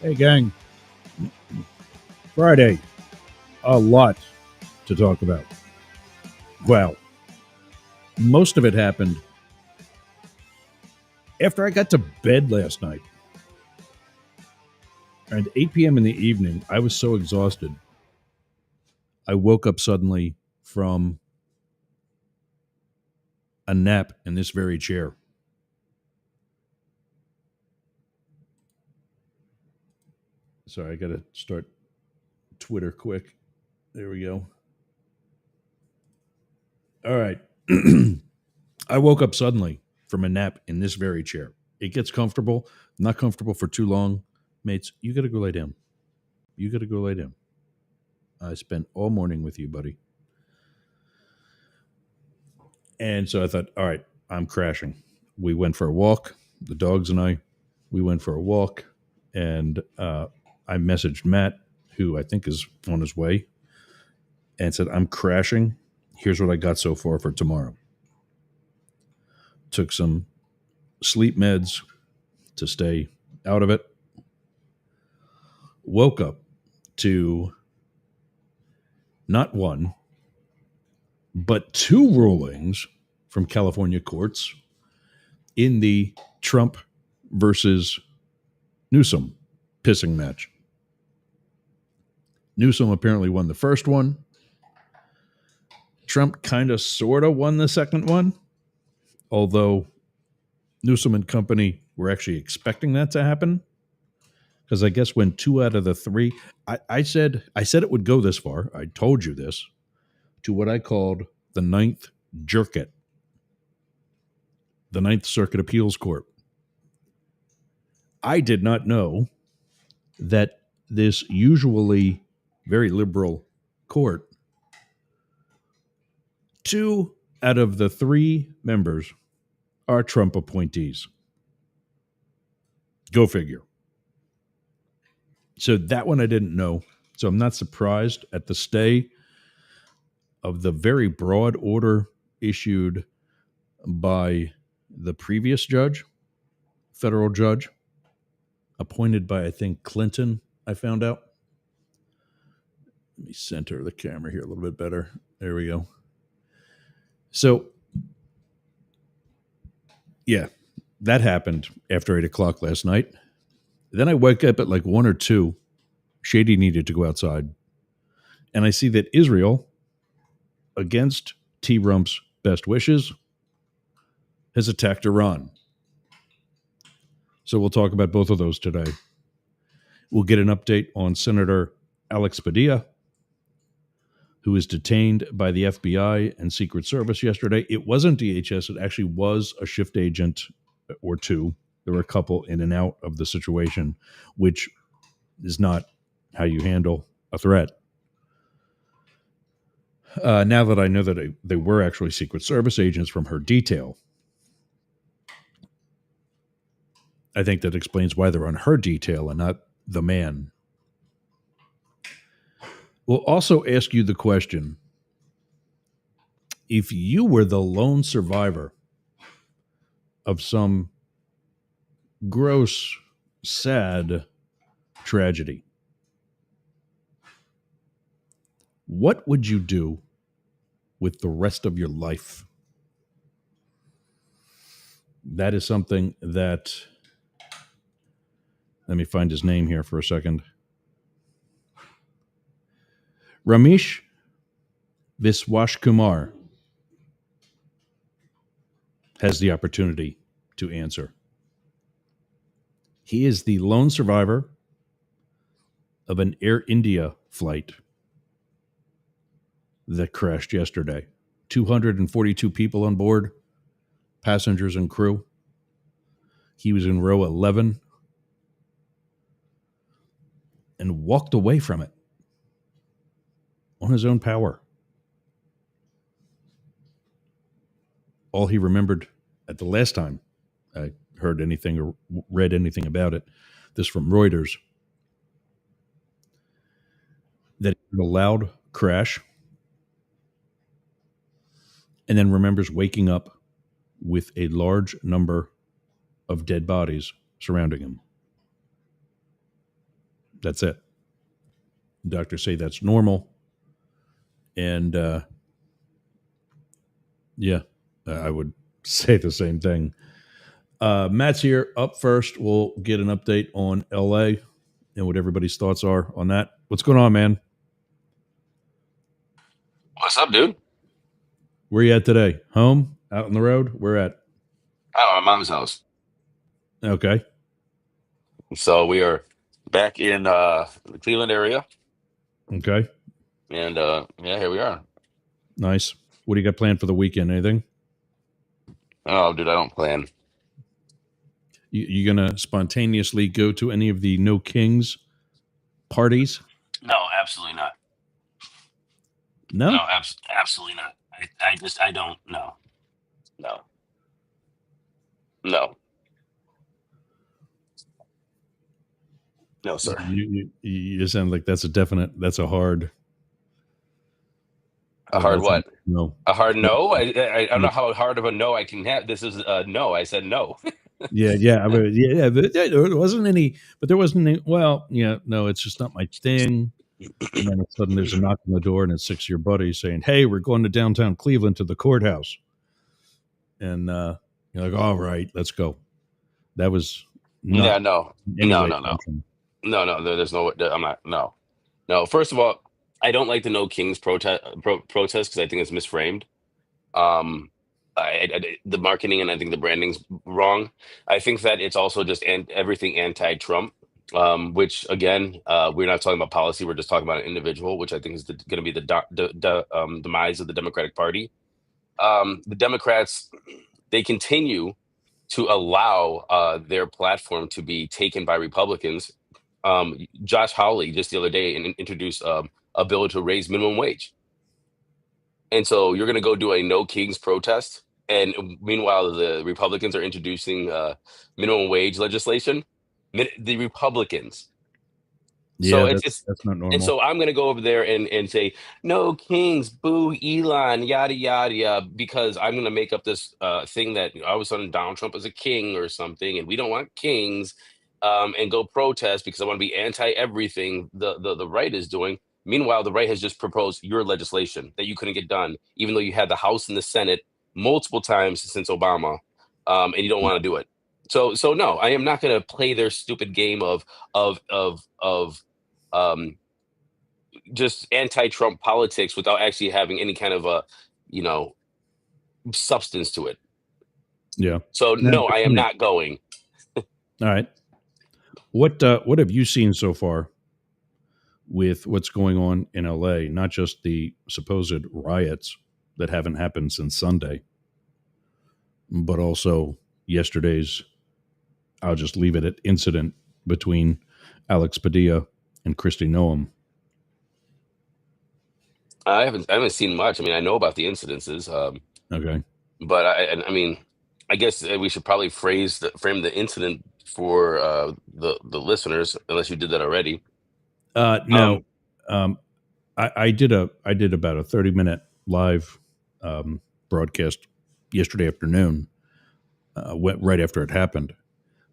Hey, gang. Friday. A lot to talk about. Well, most of it happened after I got to bed last night. At 8 p.m. in the evening, I was so exhausted. I woke up suddenly from a nap in this very chair. Sorry, I got to start Twitter quick. There we go. All right. I woke up suddenly from a nap in this very chair. It gets comfortable, not comfortable for too long. Mates, you got to go lay down. You got to go lay down. I spent all morning with you, buddy. And so I thought, all right, I'm crashing. We went for a walk, the dogs and I. We went for a walk, and I messaged Matt, who I think is on his way, and said, I'm crashing. Here's what I got so far for tomorrow. Took some sleep meds to stay out of it. Woke up to not one, but two rulings from California courts in the Trump versus Newsom pissing match. Newsom apparently won the first one. Trump kind of sort of won the second one, although Newsom and company were actually expecting that to happen. Because I guess when two out of the three, I said it would go this far. I told you this, to what I called the Ninth Jerkit, the Ninth Circuit Appeals Court. I did not know that this usually very liberal court, two out of the three members are Trump appointees. Go figure. So that one I didn't know. So I'm not surprised at the stay of the very broad order issued by the previous judge, federal judge, appointed by, I think, Clinton, I found out. Let me center the camera here a little bit better. There we go. So, yeah, that happened after 8 o'clock last night. Then I wake up at like 1 or 2. Shady needed to go outside. And I see that Israel, against T-Rump's best wishes, has attacked Iran. So we'll talk about both of those today. We'll get an update on Senator Alex Padilla, who was detained by the FBI and Secret Service yesterday. It wasn't DHS. It actually was a shift agent or two. There were a couple in and out of the situation, which is not how you handle a threat. Now that I know that they were actually Secret Service agents from her detail, I think that explains why they're on her detail and not the man. We'll also ask you the question, if you were the lone survivor of some gross, sad tragedy, what would you do with the rest of your life? That is something that, let me find his name here for a second. Ramesh Viswaskumar has the opportunity to answer. He is the lone survivor of an Air India flight that crashed yesterday. 242 people on board, passengers and crew. He was in row 11 and walked away from it on his own power. All he remembered at the last time I heard anything or read anything about it, this from Reuters, that it was a loud crash and then remembers waking up with a large number of dead bodies surrounding him. That's it. Doctors say that's normal. And yeah, I would say the same thing. Matt's here. Up first, we'll get an update on LA and what everybody's thoughts are on that. What's going on, man? What's up, dude? Where you at today? Home? Out on the road? Where at? At my mom's house. Okay. So we are back in the Cleveland area, Okay. and yeah, here we are. Nice. What do you got planned for the weekend? Anything? Oh, dude, I don't plan. You gonna spontaneously go to any of the No Kings parties? No, absolutely not. No, No. absolutely not. I don't. No, no, no, no, sir. You sound like that's a definite. That's a hard. A hard That's a what? no. A hard no? I don't know how hard of a no I can have. This is a no. I said no. Yeah, yeah, I mean, yeah. There wasn't any, but there wasn't any. Well, yeah, no, it's just not my thing. And then all of a sudden, there's a knock on the door, and it's six of your buddies saying, "Hey, we're going to downtown Cleveland to the courthouse." And you're like, "All right, let's go." That was Yeah, not no, in any no, way no, no, intentional. no, no. There's no. I'm not. No, no. First of all, I don't like the No Kings protest because I think it's misframed. Um, the marketing and I think the branding's wrong. I think that it's also just everything anti-Trump, which again, we're not talking about policy. We're just talking about an individual, which I think is going to be the demise of the Democratic Party. The Democrats, they continue to allow their platform to be taken by Republicans. Josh Hawley just the other day introduced a bill to raise minimum wage. And so you're going to go do a No Kings protest. And meanwhile, the Republicans are introducing minimum wage legislation. The Republicans. So Yeah, it's that's not and normal. so I'm gonna go over there and say no kings, boo Elon, yada yada yada, because I'm gonna make up this thing that all of a sudden Donald Trump is a king or something, and we don't want kings, and go protest because I want to be anti everything the right is doing. Meanwhile, the right has just proposed your legislation that you couldn't get done, even though you had the House and the Senate multiple times since Obama, and you don't want to do it. So no, I am not going to play their stupid game of um, just anti-Trump politics without actually having any kind of a, you know, substance to it. Yeah. So Yeah, no, good I am point. not going. All right. What have you seen so far with what's going on in LA? Not just the supposed riots that haven't happened since Sunday, but also yesterday's. I'll just leave it at incident between Alex Padilla and Christy Noam. I haven't seen much. I mean, I know about the incidences, Okay. but I mean, I guess we should probably frame the incident for the listeners, unless you did that already. No. Um, Um, I did about a 30-minute live broadcast yesterday afternoon. Went right after it happened.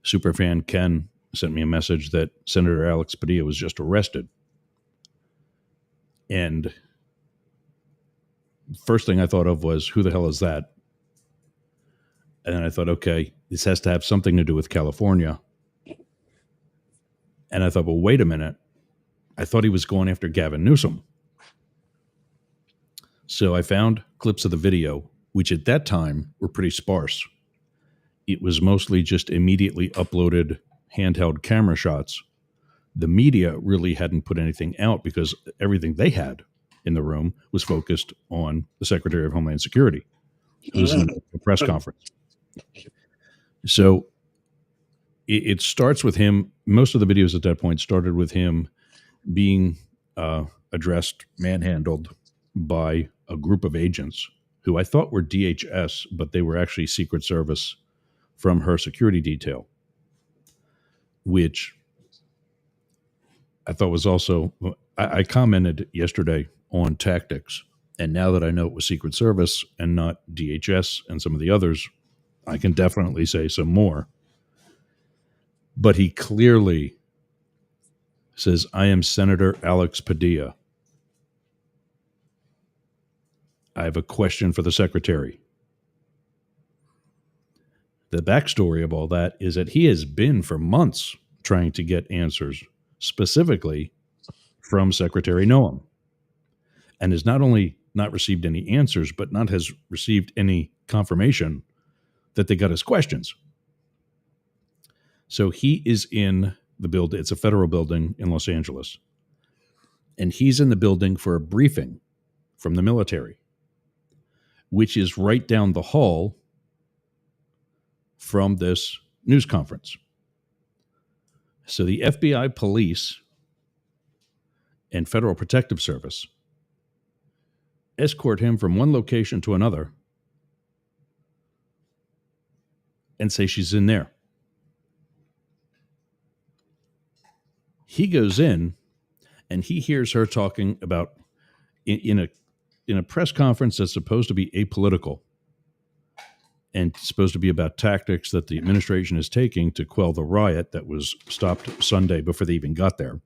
Superfan Ken sent me a message that Senator Alex Padilla was just arrested, and first thing I thought of was, who the hell is that? And then I thought, okay, this has to have something to do with California. And I thought, well, wait a minute. I thought he was going after Gavin Newsom. So I found clips of the video, which at that time were pretty sparse. It was mostly just immediately uploaded handheld camera shots. The media really hadn't put anything out because everything they had in the room was focused on the Secretary of Homeland Security, who was in the press conference. So it starts with him. Most of the videos at that point started with him being addressed, manhandled by a group of agents who I thought were DHS, but they were actually Secret Service from her security detail, which I thought was also. I commented yesterday on tactics, and now that I know it was Secret Service and not DHS and some of the others, I can definitely say some more. But he clearly Says, I am Senator Alex Padilla. I have a question for the secretary. The backstory of all that is that he has been for months trying to get answers, specifically from Secretary Noam, and has not only not received any answers, but not has received any confirmation that they got his questions. So he is in the building. It's a federal building in Los Angeles. And he's in the building for a briefing from the military, which is right down the hall from this news conference. So the FBI, police, and Federal Protective Service escort him from one location to another and say she's in there. He goes in and he hears her talking about in a press conference that's supposed to be apolitical and supposed to be about tactics that the administration is taking to quell the riot that was stopped Sunday before they even got there.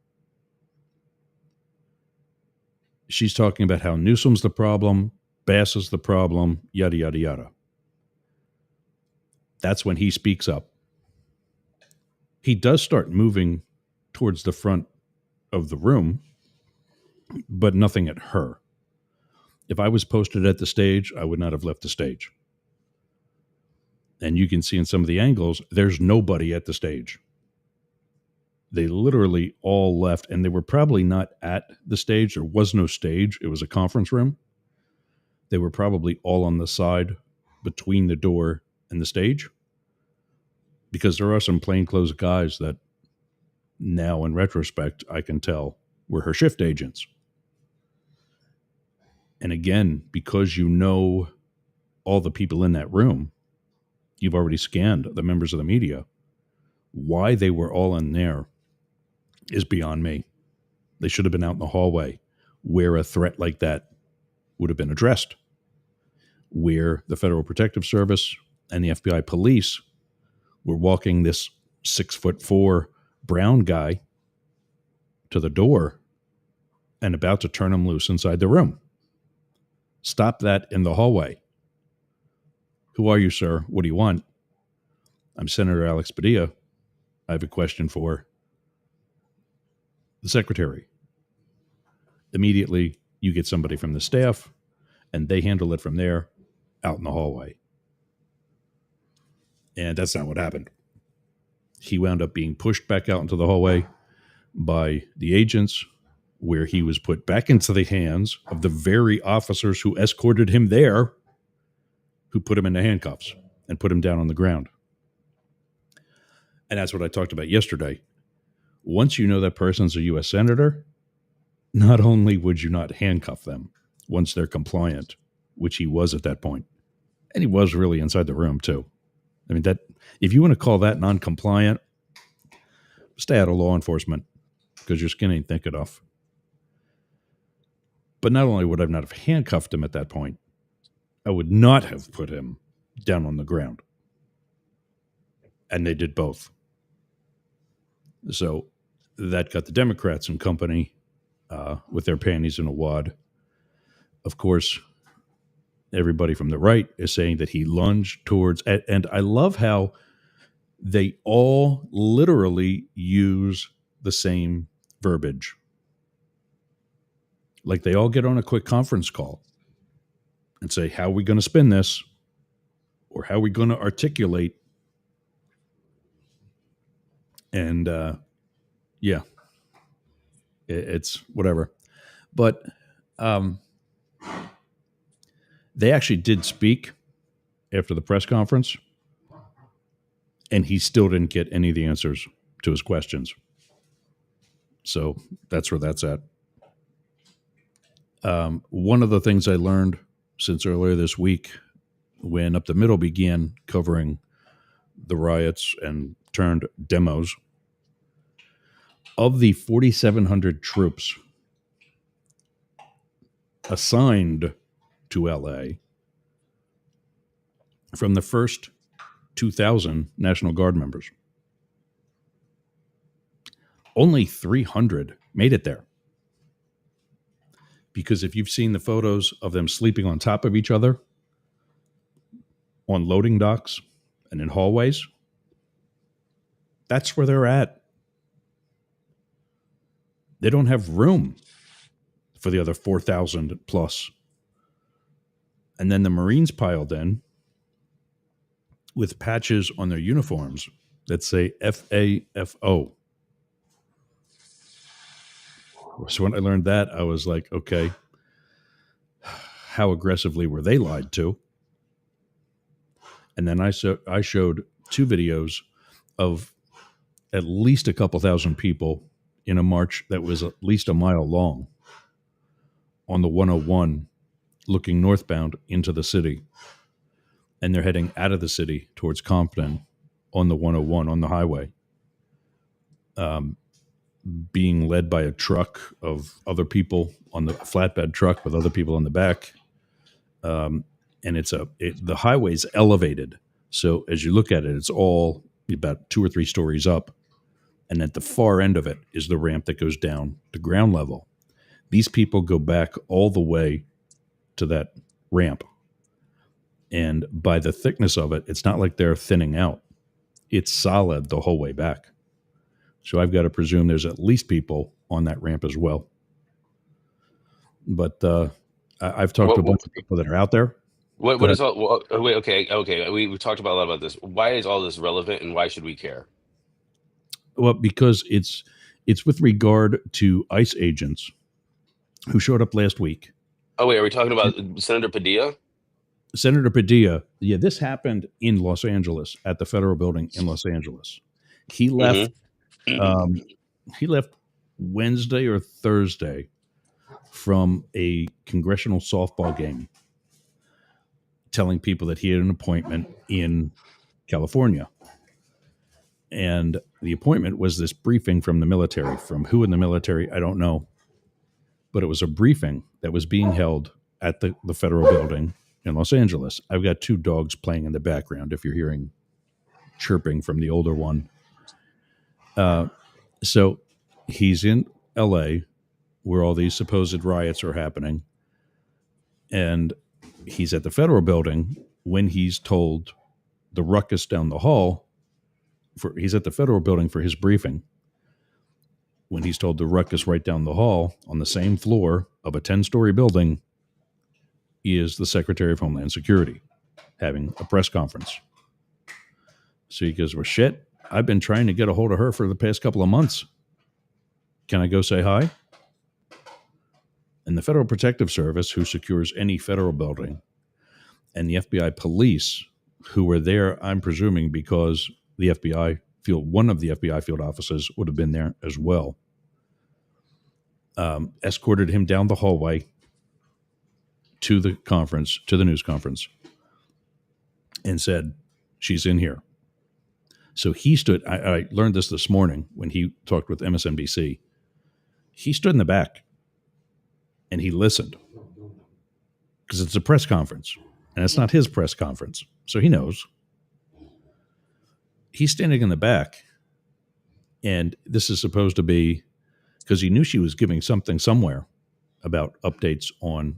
She's talking about how Newsom's the problem, Bass is the problem, yada, yada, yada. That's when he speaks up. He does start moving towards the front of the room, but nothing at her. If I was posted at the stage, I would not have left the stage. And you can see in some of the angles, there's nobody at the stage. They literally all left, and they were probably not at the stage. There was no stage. It was a conference room. They were probably all on the side between the door and the stage, because there are some plainclothes guys that now, in retrospect, I can tell were her shift agents. And again, because you know all the people in that room, you've already scanned the members of the media. Why they were all in there is beyond me. They should have been out in the hallway where a threat like that would have been addressed, where the Federal Protective Service and the FBI police were walking this 6'4" brown guy to the door and about to turn him loose inside the room. Stop that in the hallway. Who are you, sir? What do you want? I'm Senator Alex Padilla. I have a question for the secretary. Immediately, you get somebody from the staff, and they handle it from there out in the hallway. And that's not what happened. He wound up being pushed back out into the hallway by the agents, where he was put back into the hands of the very officers who escorted him there, who put him into handcuffs and put him down on the ground. And that's what I talked about yesterday. Once you know that person's a U.S. senator, not only would you not handcuff them once they're compliant, which he was at that point, and he was really inside the room too. I mean, that if you want to call that non-compliant, stay out of law enforcement, because your skin ain't thick enough. But not only would I not have handcuffed him at that point, I would not have put him down on the ground. And they did both. So that got the Democrats and company with their panties in a wad. Of course, everybody from the right is saying that he lunged towards, and I love how they all literally use the same verbiage. Like they all get on a quick conference call and say, how are we going to spin this? Or how are we going to articulate? And yeah, it's whatever. But they actually did speak after the press conference, and he still didn't get any of the answers to his questions. So that's where that's at. One of the things I learned since earlier this week, when Up the Middle began covering the riots and turned demos, of the 4,700 troops assigned to LA from the first 2,000 National Guard members, Only 300 made it there. Because if you've seen the photos of them sleeping on top of each other on loading docks and in hallways, that's where they're at. They don't have room for the other 4,000 plus. And then the Marines piled in with patches on their uniforms that say FAFO. So when I learned that, I was like, okay, how aggressively were they lied to? And then I showed 2 videos of at least a couple thousand people in a march that was at least a mile long on the 101 looking northbound into the city. And they're heading out of the city towards Compton on the 101 on the highway, being led by a truck of other people on the flatbed truck with other people on the back. And the highway's elevated. So as you look at it, it's all about 2 or 3 stories up. And at the far end of it is the ramp that goes down to ground level. These people go back all the way to that ramp. And by the thickness of it, it's not like they're thinning out. It's solid the whole way back. So I've got to presume there's at least people on that ramp as well. But I've talked to a bunch of people that are out there. What is all? Well, wait, okay. We've talked about a lot about this. Why is all this relevant, and why should we care? Well, because it's with regard to ICE agents who showed up last week. Oh wait, are we talking about Senator Padilla? Senator Padilla. Yeah, this happened in Los Angeles at the federal building in Los Angeles. He left. He left Wednesday or Thursday from a congressional softball game, telling people that he had an appointment in California. And the appointment was this briefing from the military. From who in the military, I don't know. But it was a briefing that was being held at the federal building in Los Angeles. I've got 2 dogs playing in the background if you're hearing chirping from the older one. So he's in LA where all these supposed riots are happening. And he's at the federal building when he's told the ruckus down the hall. He's at the federal building for his briefing when he's told the ruckus right down the hall on the same floor of a 10-story building is the Secretary of Homeland Security having a press conference. So he goes, well, shit, I've been trying to get a hold of her for the past couple of months. Can I go say hi? And the Federal Protective Service, who secures any federal building, and the FBI police, who were there, I'm presuming, because the FBI field, one of the FBI field officers would have been there as well, escorted him down the hallway to the conference, to the news conference, and said, she's in here. So he stood, I learned this morning when he talked with MSNBC. He stood in the back and he listened because it's a press conference and it's not his press conference. So he knows. He's standing in the back, and this is supposed to be because he knew she was giving something somewhere about updates on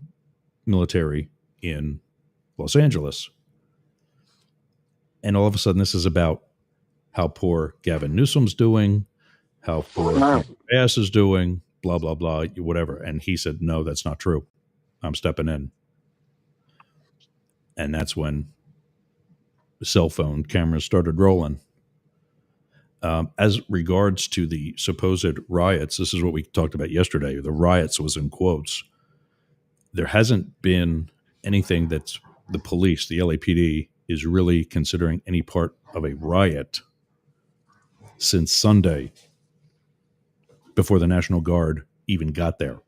military in Los Angeles. And all of a sudden, this is about how poor Gavin Newsom's doing, how poor Bass is doing, blah, blah, blah, whatever. And he said, no, that's not true. I'm stepping in. And that's when the cell phone cameras started rolling. As regards to the supposed riots, this is what we talked about yesterday. The riots was in quotes. There hasn't been anything that's the police, the LAPD, is really considering any part of a riot since Sunday before the National Guard even got there.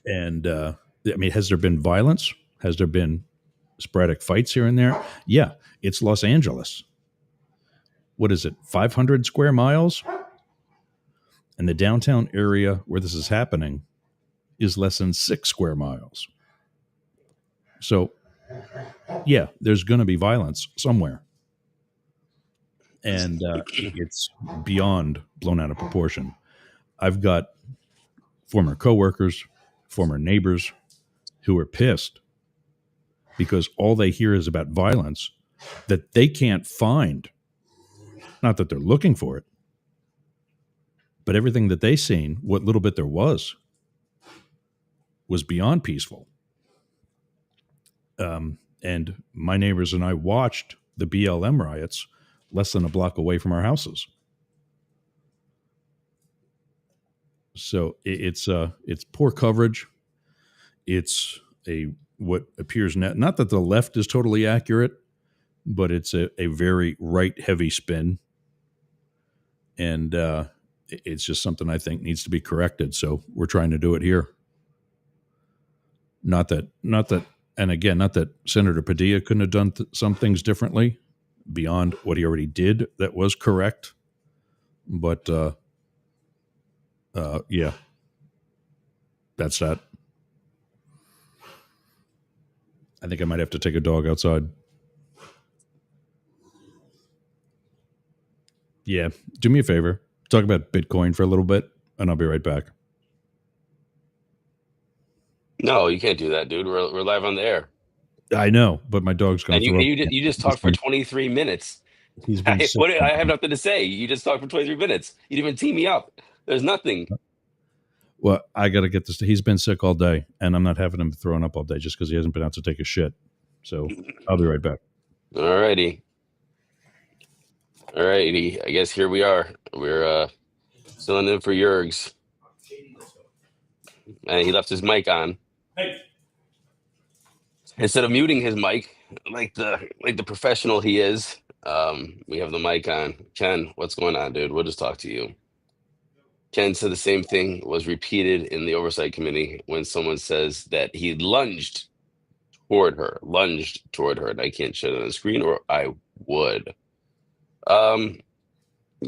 And, I mean, has there been violence? Has there been sporadic fights here and there? Yeah, it's Los Angeles. What is it, 500 square miles? And the downtown area where this is happening is less than 6 square miles. So, yeah, there's going to be violence somewhere. and it's beyond blown out of proportion. I've got former coworkers, former neighbors who are pissed because all they hear is about violence that they can't find. Not that they're looking for it, but everything that they seen, what little bit there was beyond peaceful. And my neighbors and I watched the BLM riots less than a block away from our houses. So it's poor coverage. It's a what appears not that the left is totally accurate, but it's a very right heavy spin, and it's just something I think needs to be corrected. So we're trying to do it here. Not that, and again, not that Senator Padilla couldn't have done some things differently beyond what he already did that was correct, but yeah, that's that. I think I might have to take a dog outside. Yeah, do me a favor. Talk about Bitcoin for a little bit, and I'll be right back. No, you can't do that, dude. We're live on the air, I know, but my dog's going and to you throw up. you just talked for 23 minutes. He's been sick. I have nothing to say. You just talked for 23 minutes. You didn't even tee me up. There's nothing. Well, I got to get this. He's been sick all day, and I'm not having him throwing up all day just because he hasn't been out to take a shit. So I'll be right back. All righty. All righty. I guess here we are. We're filling in for Yergz. And he left his mic on. Hey. Instead of muting his mic, like the professional he is, we have the mic on. Ken, what's going on, dude? We'll just talk to you. Ken said the same thing was repeated in the oversight committee when someone says that he lunged toward her, and I can't show it on the screen, or I would.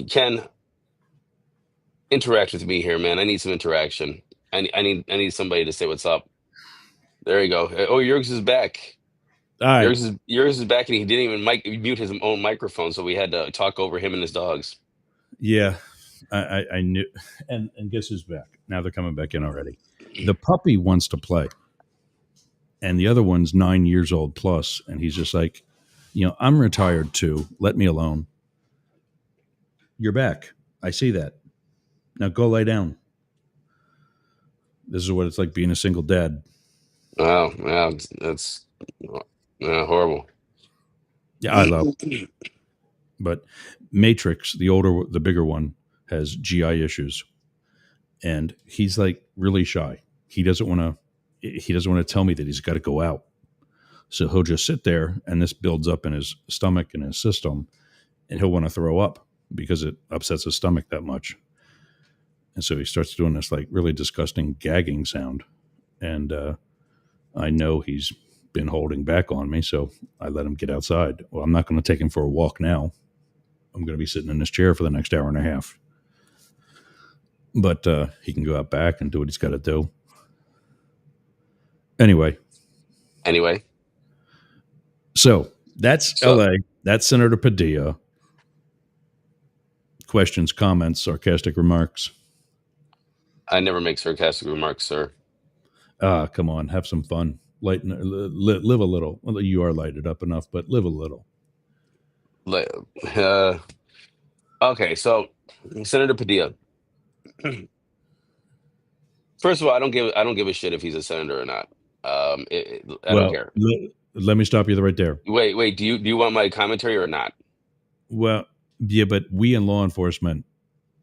Ken, interact with me here, man. I need some interaction. I need somebody to say what's up. There you go. Oh, Yergz is back. All right. Yergz is back, and he didn't even mute his own microphone, so we had to talk over him and his dogs. Yeah, I knew. And guess who's back? Now they're coming back in already. The puppy wants to play, and the other one's 9 years old plus, and he's just like, I'm retired too. Let me alone. You're back. I see that. Now go lay down. This is what it's like being a single dad. Wow, yeah, that's horrible. Yeah, I love it. But Matrix, the bigger one, has GI issues, and he's like really shy. He doesn't want to tell me that he's got to go out. So he'll just sit there, and this builds up in his stomach and his system, and he'll want to throw up because it upsets his stomach that much. And so he starts doing this like really disgusting gagging sound, and I know he's been holding back on me, so I let him get outside. Well, I'm not going to take him for a walk now. I'm going to be sitting in this chair for the next hour and a half. But he can go out back and do what he's got to do. Anyway. So that's LA. That's Senator Padilla. Questions, comments, sarcastic remarks. I never make sarcastic remarks, sir. Come on, have some fun. Live a little. Well, you are lighted up enough, but live a little. Okay, so Senator Padilla. First of all, I don't give a shit if he's a senator or not. I don't care. Let me stop you right there. Wait. Do you want my commentary or not? Well, yeah, but we in law enforcement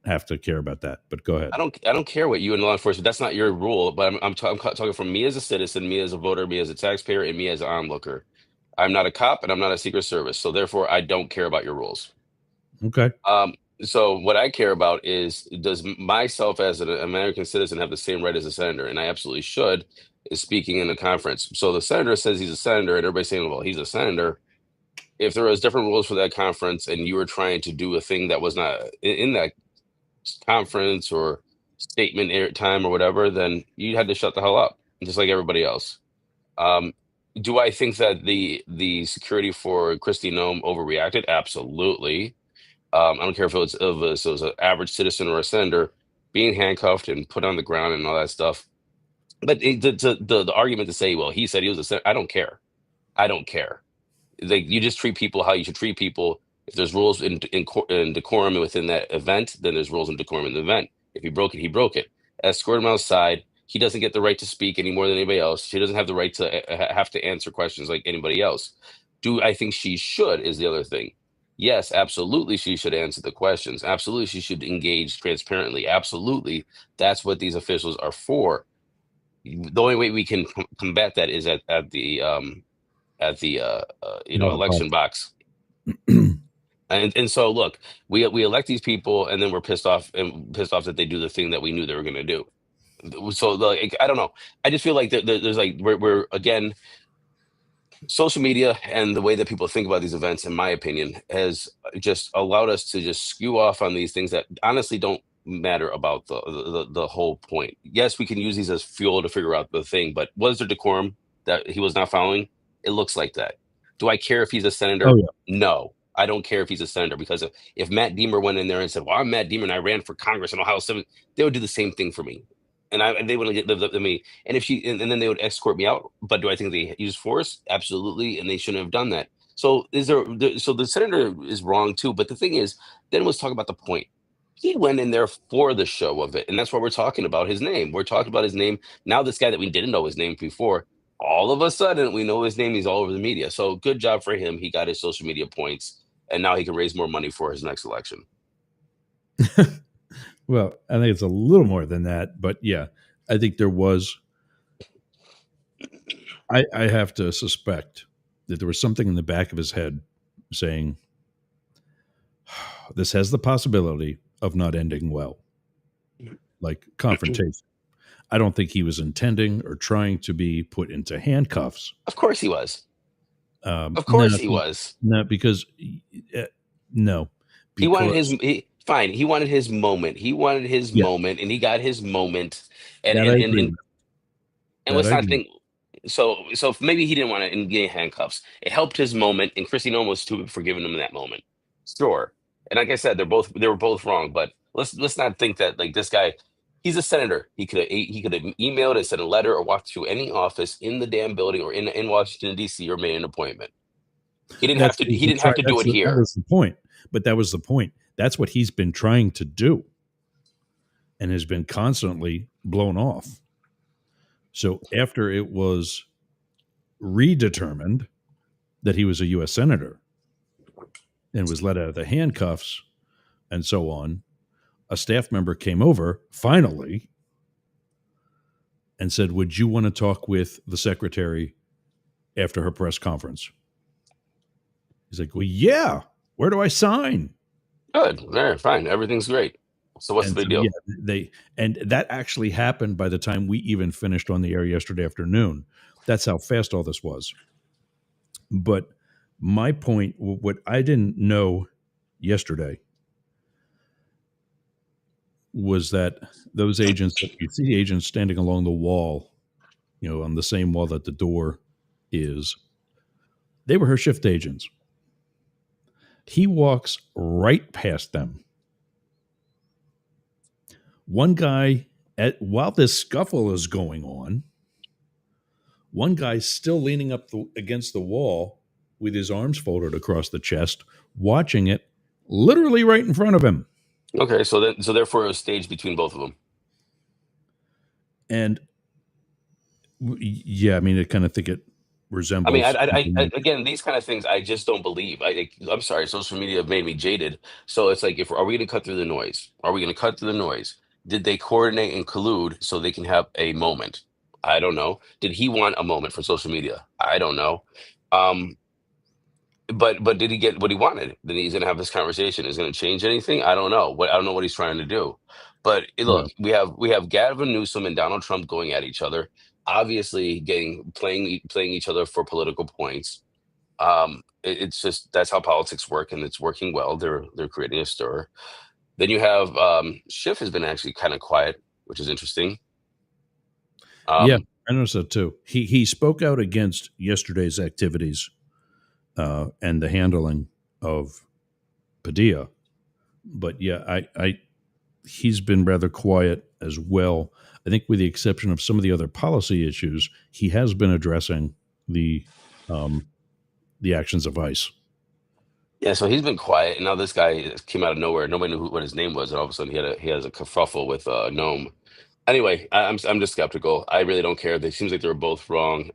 have to care about that. But go ahead. I don't care what you in law enforcement. That's not your rule. But I'm talking from me as a citizen, me as a voter, me as a taxpayer, and me as an onlooker. I'm not a cop, and I'm not a Secret Service. So therefore, I don't care about your rules. Okay. So what I care about is, does myself as an American citizen have the same right as a senator? And I absolutely should, is speaking in a conference. So the senator says he's a senator, and everybody's saying, well, he's a senator. If there was different rules for that conference and you were trying to do a thing that was not in that conference or statement time or whatever, then you had to shut the hell up, just like everybody else. Do I think that the security for Kristi Noem overreacted? Absolutely. I don't care if it was an average citizen or a senator being handcuffed and put on the ground and all that stuff. But the argument to say, well, he said he was a senator, I don't care. I don't care. Like, you just treat people how you should treat people. If there's rules in decorum within that event, then there's rules in decorum in the event. If he broke it, he broke it. Escort him outside. He doesn't get the right to speak any more than anybody else. She doesn't have the right to have to answer questions like anybody else. Do I think she should? Is the other thing. Yes, absolutely, she should answer the questions. Absolutely, she should engage transparently. Absolutely, that's what these officials are for. The only way we can combat that is at the Ballot election box. box. And so look, we elect these people, and then we're pissed off that they do the thing that we knew they were going to do. So like, I don't know. I just feel like there's like we're again, social media and the way that people think about these events, in my opinion, has just allowed us to just skew off on these things that honestly don't matter about the whole point. Yes, we can use these as fuel to figure out the thing, but was there decorum that he was not following? It looks like that. Do I care if he's a Oh senator? yeah. No, I don't care if he's a senator, because if Matt Deemer went in there and said, "Well, I'm Matt Deemer and I ran for Congress in Ohio 7," they would do the same thing for me, and they wouldn't get lived up to me. And if and then they would escort me out. But do I think they use force? Absolutely, and they shouldn't have done that. So so the senator is wrong too. But the thing is, then let's talk about the point. He went in there for the show of it, and that's why we're talking about his name. We're talking about his name now. This guy that we didn't know his name before, all of a sudden we know his name. He's all over the media. So good job for him. He got his social media points, and now he can raise more money for his next election. Well, I think it's a little more than that, but yeah, I think there was. I have to suspect that there was something in the back of his head saying, "This has the possibility of not ending well," like confrontation. I don't think he was intending or trying to be put into handcuffs. Of course he was. Of course No, he was. no, because no, He wanted his because fine. He wanted his moment. He wanted his yeah, moment, and he got his moment. And that and I and agree and, with. and That let's I not agree. think. So maybe he didn't want to get in handcuffs. It helped his moment, and Chrissy Nome was stupid for giving him that moment. Sure. And like I said, they were both wrong. But let's not think that like this guy. He's a senator. He could have emailed and sent a letter or walked to any office in the damn building or in Washington D.C. or made an appointment. He didn't have That's to. what he's He been didn't have trying. to do it That here. was the point. But that was the point. That's what he's been trying to do, and has been constantly blown off. So after it was redetermined that he was a U.S. senator and was let out of the handcuffs and so on, a staff member came over finally and said, "Would you want to talk with the secretary after her press conference?" He's like, "Well, yeah. Where do I sign?" Good. All right, fine. Everything's great. So what's the And big so, yeah, deal? and that actually happened by the time we even finished on the air yesterday afternoon. That's how fast all this was. But my point, what I didn't know yesterday, was that those agents, you see the agents standing along the wall, on the same wall that the door is, they were her shift agents. He walks right past them. One guy, while this scuffle is going on, one guy's still leaning up against the wall with his arms folded across the chest, watching it literally right in front of him. Okay, so therefore it was staged between both of them. And yeah, I mean, I kind of think it I mean, resembles. again, these kind of things I just don't believe. I'm sorry, social media have made me jaded. So it's like, if are we going to cut through the noise? Are we going to cut through the noise? Did they coordinate and collude so they can have a moment? I don't know. Did he want a moment for social media? I don't know. Um, but did he get what he wanted? Then he's going to have this conversation. Is going to change anything? I don't know. I don't know what he's trying to do. But Well, look, we have Gavin Newsom and Donald Trump going at each other, obviously playing each other for political points. It's just that's how politics work, and it's working well. They're creating a stir. Then you have Schiff has been actually kind of quiet, which is interesting. yeah, Um, I noticed that too. He spoke out against yesterday's activities and the handling of Padilla. But yeah, he's been rather quiet as well. I think, with the exception of some of the other policy issues, he has been addressing the um, the actions of ICE. Yeah, so he's been quiet, and now this guy came out of nowhere. Nobody knew what his name was, and all of a sudden he has a kerfuffle with Gnome. Anyway, I'm just skeptical. I really don't care. It seems like they were both wrong.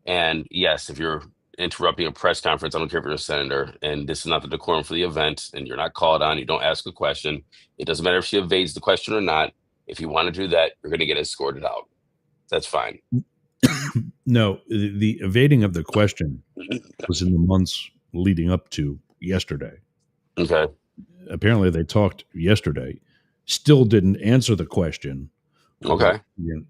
And yes, if you're interrupting a press conference, I don't care if you're a senator, and this is not the decorum for the event, and you're not called on, you don't ask a question. It doesn't matter if she evades the question or not. If you want to do that, you're going to get escorted out. That's fine. No, the evading of the question was in the months leading up to yesterday. Okay. Apparently, they talked yesterday, still didn't answer the question, although Okay.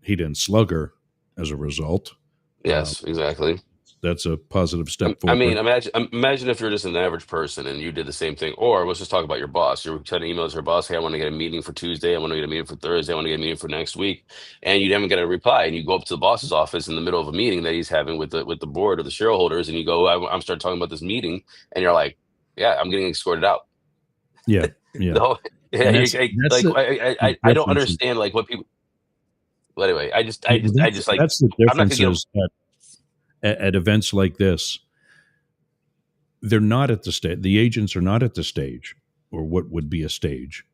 he didn't slug her as a result. Uh, Yes, exactly. that's a positive step I mean, forward. imagine if you're just an average person and you did the same thing. Or let's just talk about your boss. You're sending emails to your boss. Hey, I want to get a meeting for Tuesday. I want to get a meeting for Thursday. I want to get a meeting for next week. And you haven't got a reply. And you go up to the boss's office in the middle of a meeting that he's having with the board or the shareholders, and you go, I'm starting talking about this meeting, and you're like, yeah, I'm getting escorted out. Yeah, yeah, The whole, yeah, and that's like the I don't difference. understand like what people. Well, anyway, I That's just like that's the I'm not difference, gonna get. is that at events like this, they're not at the stage. The agents are not at the stage, or what would be a stage.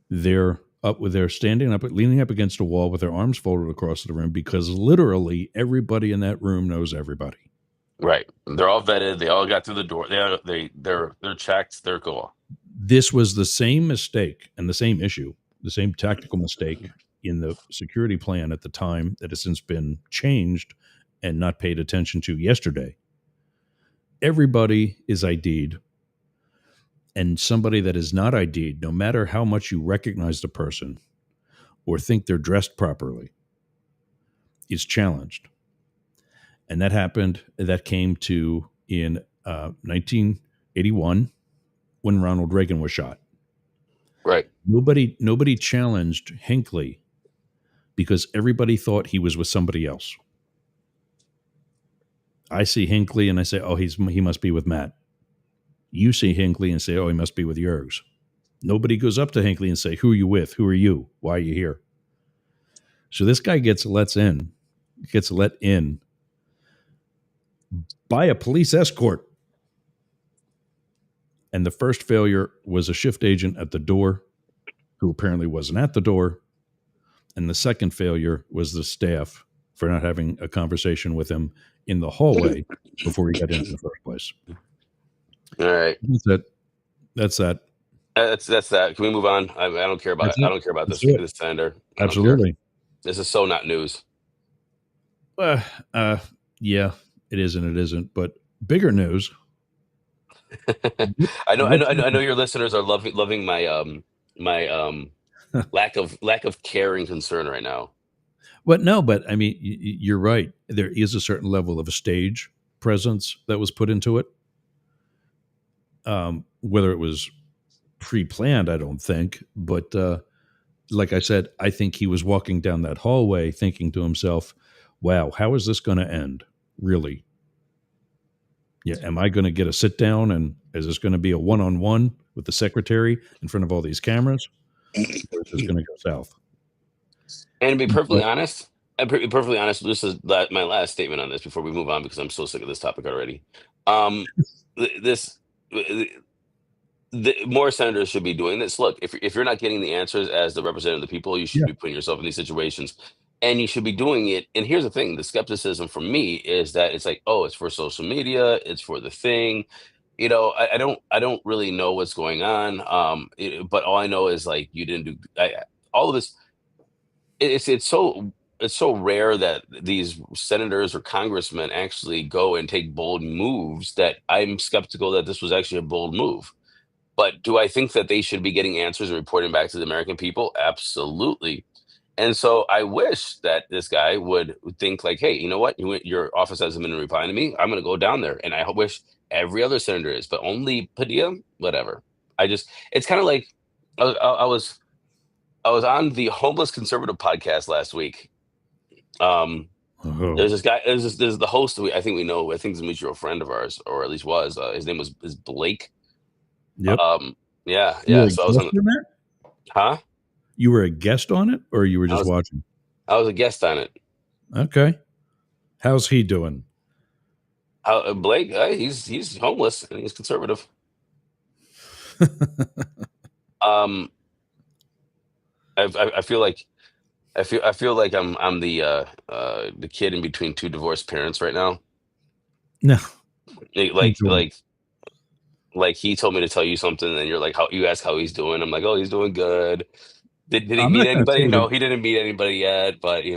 They're standing up, leaning up against a wall with their arms folded across the room, because literally everybody in that room knows everybody. Right. They're all vetted. They all got through the door. They're checked. They're cool. This was the same mistake and the same issue, the same tactical mistake in the security plan at the time that has since been changed and not paid attention to yesterday. Everybody is ID'd, and somebody that is not ID'd, no matter how much you recognize the person or think they're dressed properly, is challenged. And that came to in 1981, when Ronald Reagan was shot. Right. Nobody challenged Hinckley because everybody thought he was with somebody else. I see Hinckley and I say, oh, he must be with Matt. You see Hinckley and say, oh, he must be with Yergz. Nobody goes up to Hinckley and say, who are you with? Who are you? Why are you here? So this guy gets let in by a police escort. And the first failure was a shift agent at the door, who apparently wasn't at the door. And the second failure was the staff for not having a conversation with him in the hallway before he got in the first place. All right. That's it. That's that. That's that. Can we move on? I don't care about. That's I it. don't care about That's this it. this senator. I don't care. Absolutely. This is so not news. Uh, uh, yeah, it is and it isn't. But bigger news. I know your listeners are loving my lack of care and concern right now. But no, but I mean, you're right. There is a certain level of a stage presence that was put into it. Whether it was pre-planned, I don't think. But like I said, I think he was walking down that hallway thinking to himself, wow, how is this going to end? Really? Yeah, am I going to get a sit down, and is this going to be a one-on-one with the secretary in front of all these cameras? Or is this going to go south? And to be perfectly But, honest, this is my last statement on this before we move on, because I'm so sick of this topic already. This more senators should be doing this. Look, if you're not getting the answers as the representative of the people, you should yeah, be putting yourself in these situations, and you should be doing it. And here's the thing: the skepticism from me is that it's like, oh, it's for social media, it's for the thing. I don't really know what's going on. But all I know is like you didn't do all of this. It's so rare that these senators or congressmen actually go and take bold moves that I'm skeptical that this was actually a bold move. But do I think that they should be getting answers and reporting back to the American people? Absolutely. And so I wish that this guy would think like, hey, you know what? Your office hasn't been replying to me. I'm going to go down there. And I wish every other senator is, but only Padilla, whatever. It's kind of like I, I, I was I was on the homeless conservative podcast last week. Um, there's oh, this guy. There's the host. I think we know. I think he's a mutual friend of ours, or at least was. His name is Blake. Yep. Yeah, You were yeah. a So I was guest on. on that? Huh? You were a guest on it, or you were I just was watching? I was a guest on it. Okay. How's he doing? Blake, he's homeless and he's conservative. Um, I feel like I feel like I'm the kid in between two divorced parents right now. No, Like like enjoy. like like he told me to tell you something, and you're like, how you ask how he's doing. I'm like, oh, he's doing good. Did he I'm meet not going to anybody? tell No, you he didn't meet anybody yet, but he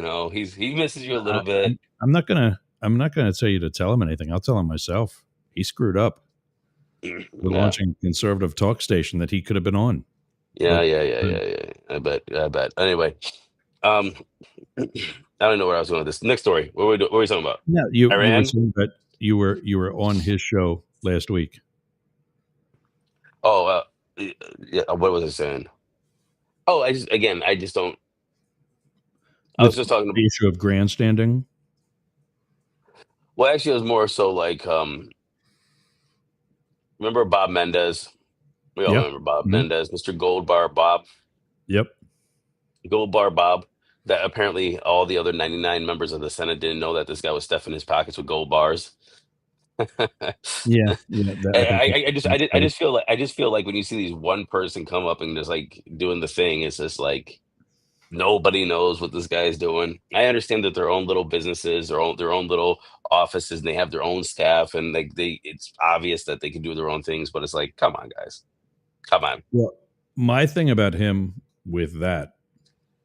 misses you a I, little bit. I'm not going to. I'm not going to tell you to tell him anything. I'll tell him myself. He screwed up with Yeah. launching a conservative talk station that he could have been on. Yeah, But yeah, yeah, yeah, yeah. I bet. Anyway, um, I don't know where I was going with this. Next story. What were we talking about? yeah, you were Iran? saying that you were on his show last week. Oh, yeah. What was I saying? Oh, I just don't. I was With just talking. the issue of grandstanding. Well, actually, it was more so like, remember Bob Mendez? We all Yeah. remember Bob Mhm. Mendez, Mr. Gold Bar Bob, Yep. Gold Bar Bob. That apparently all the other 99 members of the Senate didn't know that this guy was stuffing his pockets with gold bars. I, Yeah. Yeah. I think I that's just feel like when you see these one person come up and just like doing the thing, it's just like nobody knows what this guy is doing. I understand that their own little businesses, their own little offices, and they have their own staff, and like it's obvious that they can do their own things. But it's like, come on, guys, come on. well. My thing about him with that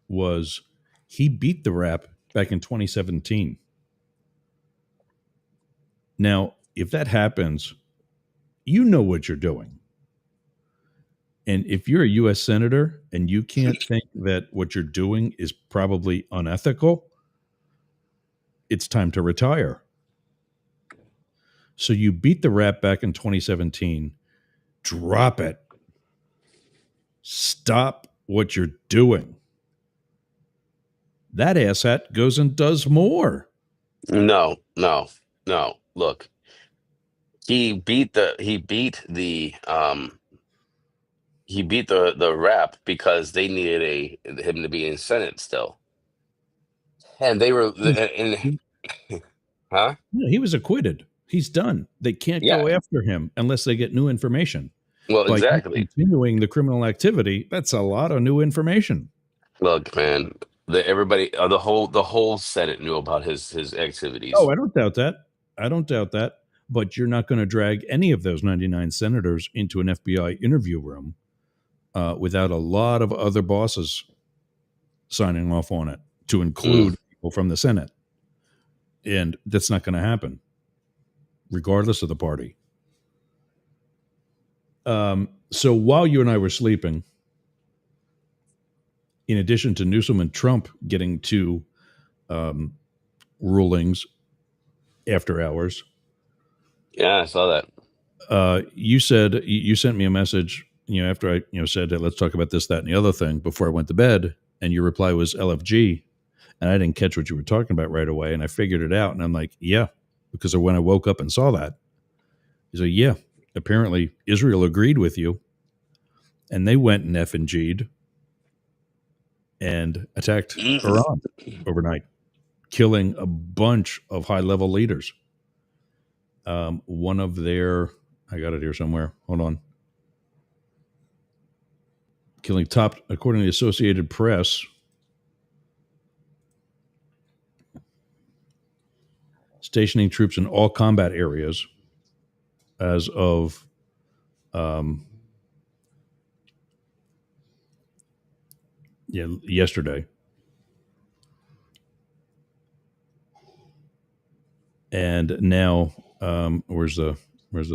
was he beat the rap back in 2017. Now, if that happens, you know what you're doing. And if you're a US senator and you can't think that what you're doing is probably unethical, it's time to retire. So you beat the rap back in 2017. Drop it. Stop what you're doing. That asshat goes and does more. No, no, no. Look, he beat the rap because they needed him to be in Senate still, and they were in. Huh? No, he was acquitted. He's done. They can't Yeah. go after him unless they get new information. Well, By you exactly. continuing the criminal activity, that's a lot of new information. Look, man, the whole Senate knew about his Oh, activities. I don't doubt that. I don't doubt that. But you're not going to drag any of those 99 senators into an FBI interview room without a lot of other bosses signing off on it, to Mm. include people from the Senate. And that's not going to happen, regardless of the party. So while you and I were sleeping, in addition to Newsom and Trump getting two um, rulings after hours, Yeah, I saw that. you said you sent me a message, after I said that let's talk about this, that, and the other thing before I went to bed, and your reply was LFG, and I didn't catch what you were talking about right away, and I figured it out, and I'm like, yeah, because of when I woke up and saw that, he's like, yeah, apparently Israel agreed with you, and they went and F and G'd and attacked Iran overnight, killing a bunch of high level leaders. One of their, I got it here somewhere. Hold on. Killing top, according to the Associated Press, stationing troops in all combat areas as of um, yesterday. And now, where's the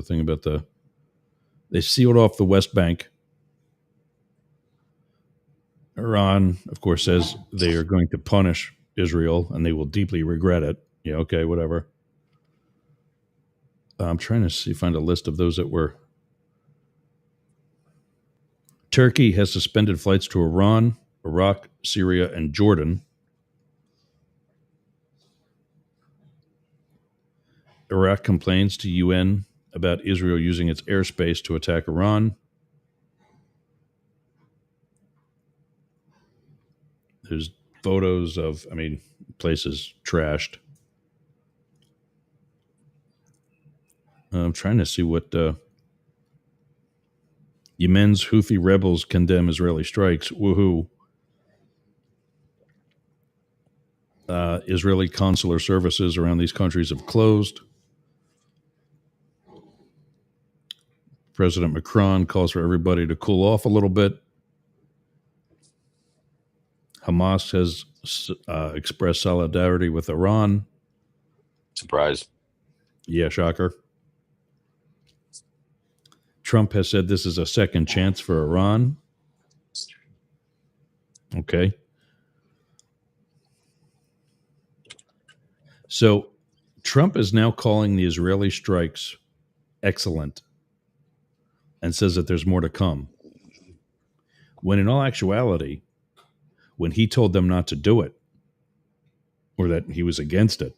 thing about they sealed off the West Bank. Iran, of course, says they are going to punish Israel and they will deeply regret it. Yeah, okay, whatever. I'm trying to find a list of those that were. Turkey has suspended flights to Iran, Iraq, Syria, and Jordan. Iraq complains to UN about Israel using its airspace to attack Iran. There's photos of, I mean, places trashed. I'm trying to see what Yemen's Houthi rebels condemn Israeli strikes. Woohoo. Israeli consular services around these countries have closed. President Macron calls for everybody to cool off a little bit. Hamas has expressed solidarity with Iran. Surprise. Yeah, shocker. Trump has said this is a second chance for Iran. Okay. So Trump is now calling the Israeli strikes excellent and says that there's more to come. When in all actuality, when he told them not to do it or that he was against it,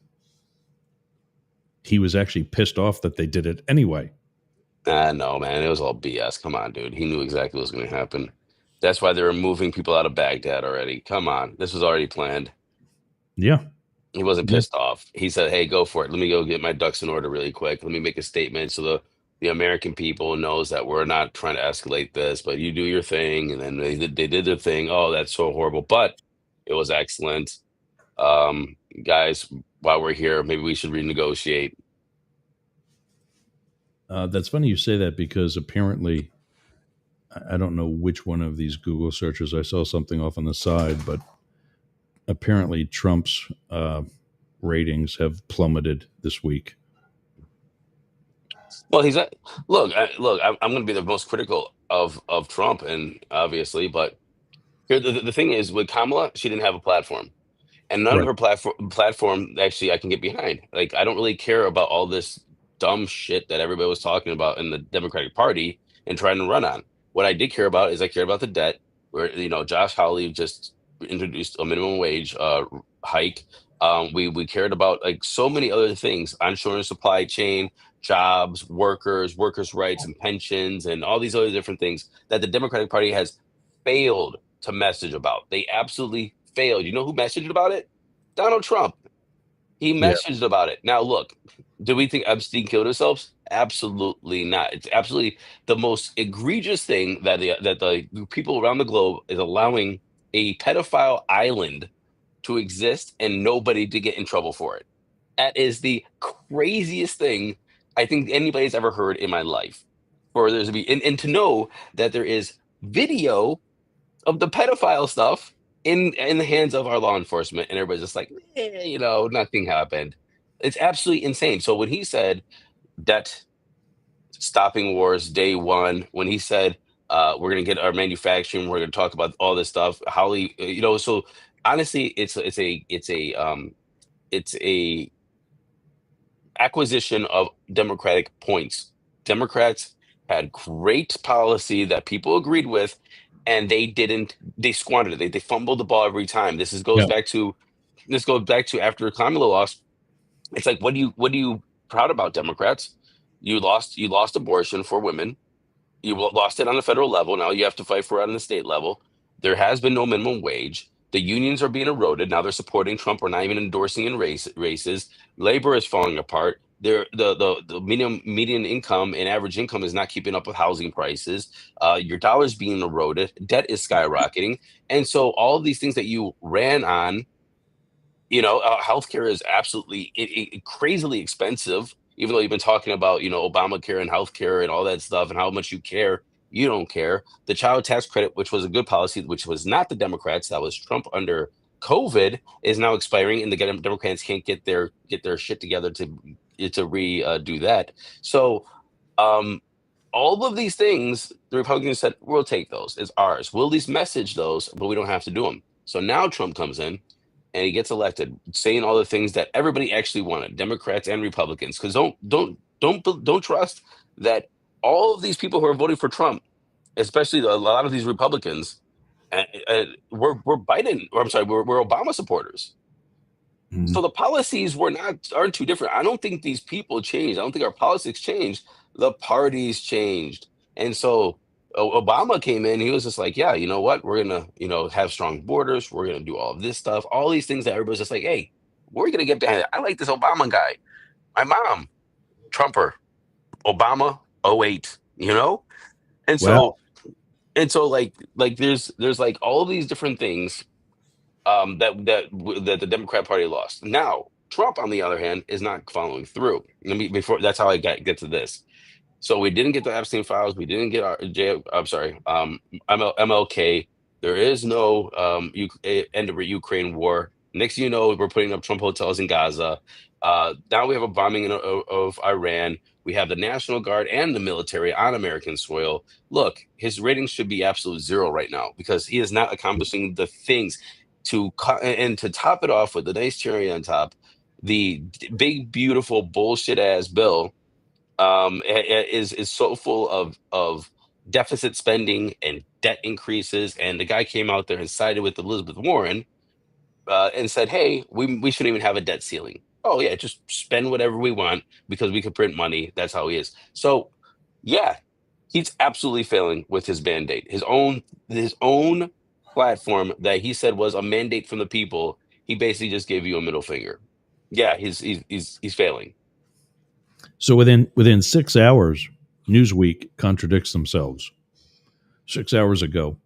he was actually pissed off that they did it anyway. No, man, it was all BS. Come on, dude. He knew exactly what was going to happen. That's why they were moving people out of Baghdad already. Come on, this was already planned. Yeah. He wasn't Yeah. pissed off. He said, "Hey, go for it. Let me go get my ducks in order really quick. Let me make a statement so the American people knows that we're not trying to escalate this, but you do your thing." And then they did their thing. Oh, that's so horrible, but it was excellent. Guys, while we're here, maybe we should renegotiate. That's funny you say that because apparently, I don't know which one of these Google searches, I saw something off on the side, but apparently Trump's ratings have plummeted this week. Well, he's at look, I'm going to be the most critical of Trump, and obviously, but here the thing is with Kamala, she didn't have a platform. And none of Right. her platform actually I can get behind. Like I don't really care about all this dumb shit that everybody was talking about in the Democratic Party and trying to run on. What I did care about is I cared about the debt, where Josh Hawley just introduced a minimum wage hike. We cared about like so many other things: onshoring supply chain, jobs, workers' rights, and pensions, and all these other different things that the Democratic Party has failed to message about. They absolutely failed. You know who messaged about it? Donald Trump. He Yeah. messaged about it. Now, look, do we think Epstein killed himself? Absolutely not. It's absolutely the most egregious thing that the people around the globe is allowing a pedophile island to exist and nobody to get in trouble for it. That is the craziest thing I think anybody's ever heard in my life. For there to be and to know that there is video of the pedophile stuff in the hands of our law enforcement, and everybody's just like, nothing happened. It's absolutely insane. So when he said debt stopping wars day one, when he said we're going to get our manufacturing, we're going to talk about all this stuff, how he, so honestly, it's a acquisition of Democratic points. Democrats had great policy that people agreed with, and they squandered it. They fumbled the ball every time. Yeah. This goes back to after Kamala lost. It's like, what do you proud about, Democrats? You lost abortion for women. You lost it on the federal level. Now you have to fight for it on the state level. There has been no minimum wage. The unions are being eroded. Now they're supporting Trump. We're not even endorsing in races. Labor is falling apart. The median income and average income is not keeping up with housing prices. Your dollar's being eroded. Debt is skyrocketing. And so all of these things that you ran on, healthcare is absolutely crazily expensive. Even though you've been talking about, Obamacare and healthcare and all that stuff and how much you care, you don't care. The child tax credit, which was a good policy, which was not the Democrats, that was Trump under COVID, is now expiring, and the Democrats can't get their shit together to redo that. So, all of these things, the Republicans said, we'll take those. It's ours. We'll at least message those, but we don't have to do them. So now Trump comes in and he gets elected, saying all the things that everybody actually wanted, Democrats and Republicans. Because don't trust that all of these people who are voting for Trump, especially a lot of these Republicans, were Biden, or I'm sorry, were Obama supporters. So Mhm. the policies aren't too different. I don't think these people changed. I don't think our politics changed. The parties changed, and so Obama came in, he was just like, yeah, you know what? We're gonna, have strong borders. We're gonna do all of this stuff, all these things that everybody's just like, hey, we're gonna get behind it. I like this Obama guy. My mom, Trumper, Obama, '08, and Wow. so like there's like all these different things that the Democrat Party lost. Now Trump, on the other hand, is not following through. Let me before that's how I get to this. So we didn't get the Epstein files. We didn't get our I'm sorry, MLK. There is no end of the Ukraine war. Next, thing you know, we're putting up Trump hotels in Gaza. Now we have a bombing of Iran. We have the National Guard and the military on American soil. Look, his ratings should be absolute zero right now because he is not accomplishing the things and to top it off with the nice cherry on top, the big beautiful bullshit ass bill is so full of deficit spending and debt increases. And the guy came out there and sided with Elizabeth Warren and said, "Hey, we shouldn't even have a debt ceiling. Oh yeah, just spend whatever we want because we can print money. That's how he is." So yeah, he's absolutely failing with his mandate. His own platform that he said was a mandate from the people. He basically just gave you a middle finger. Yeah, he's failing. So within 6 hours, Newsweek contradicts themselves. 6 hours ago,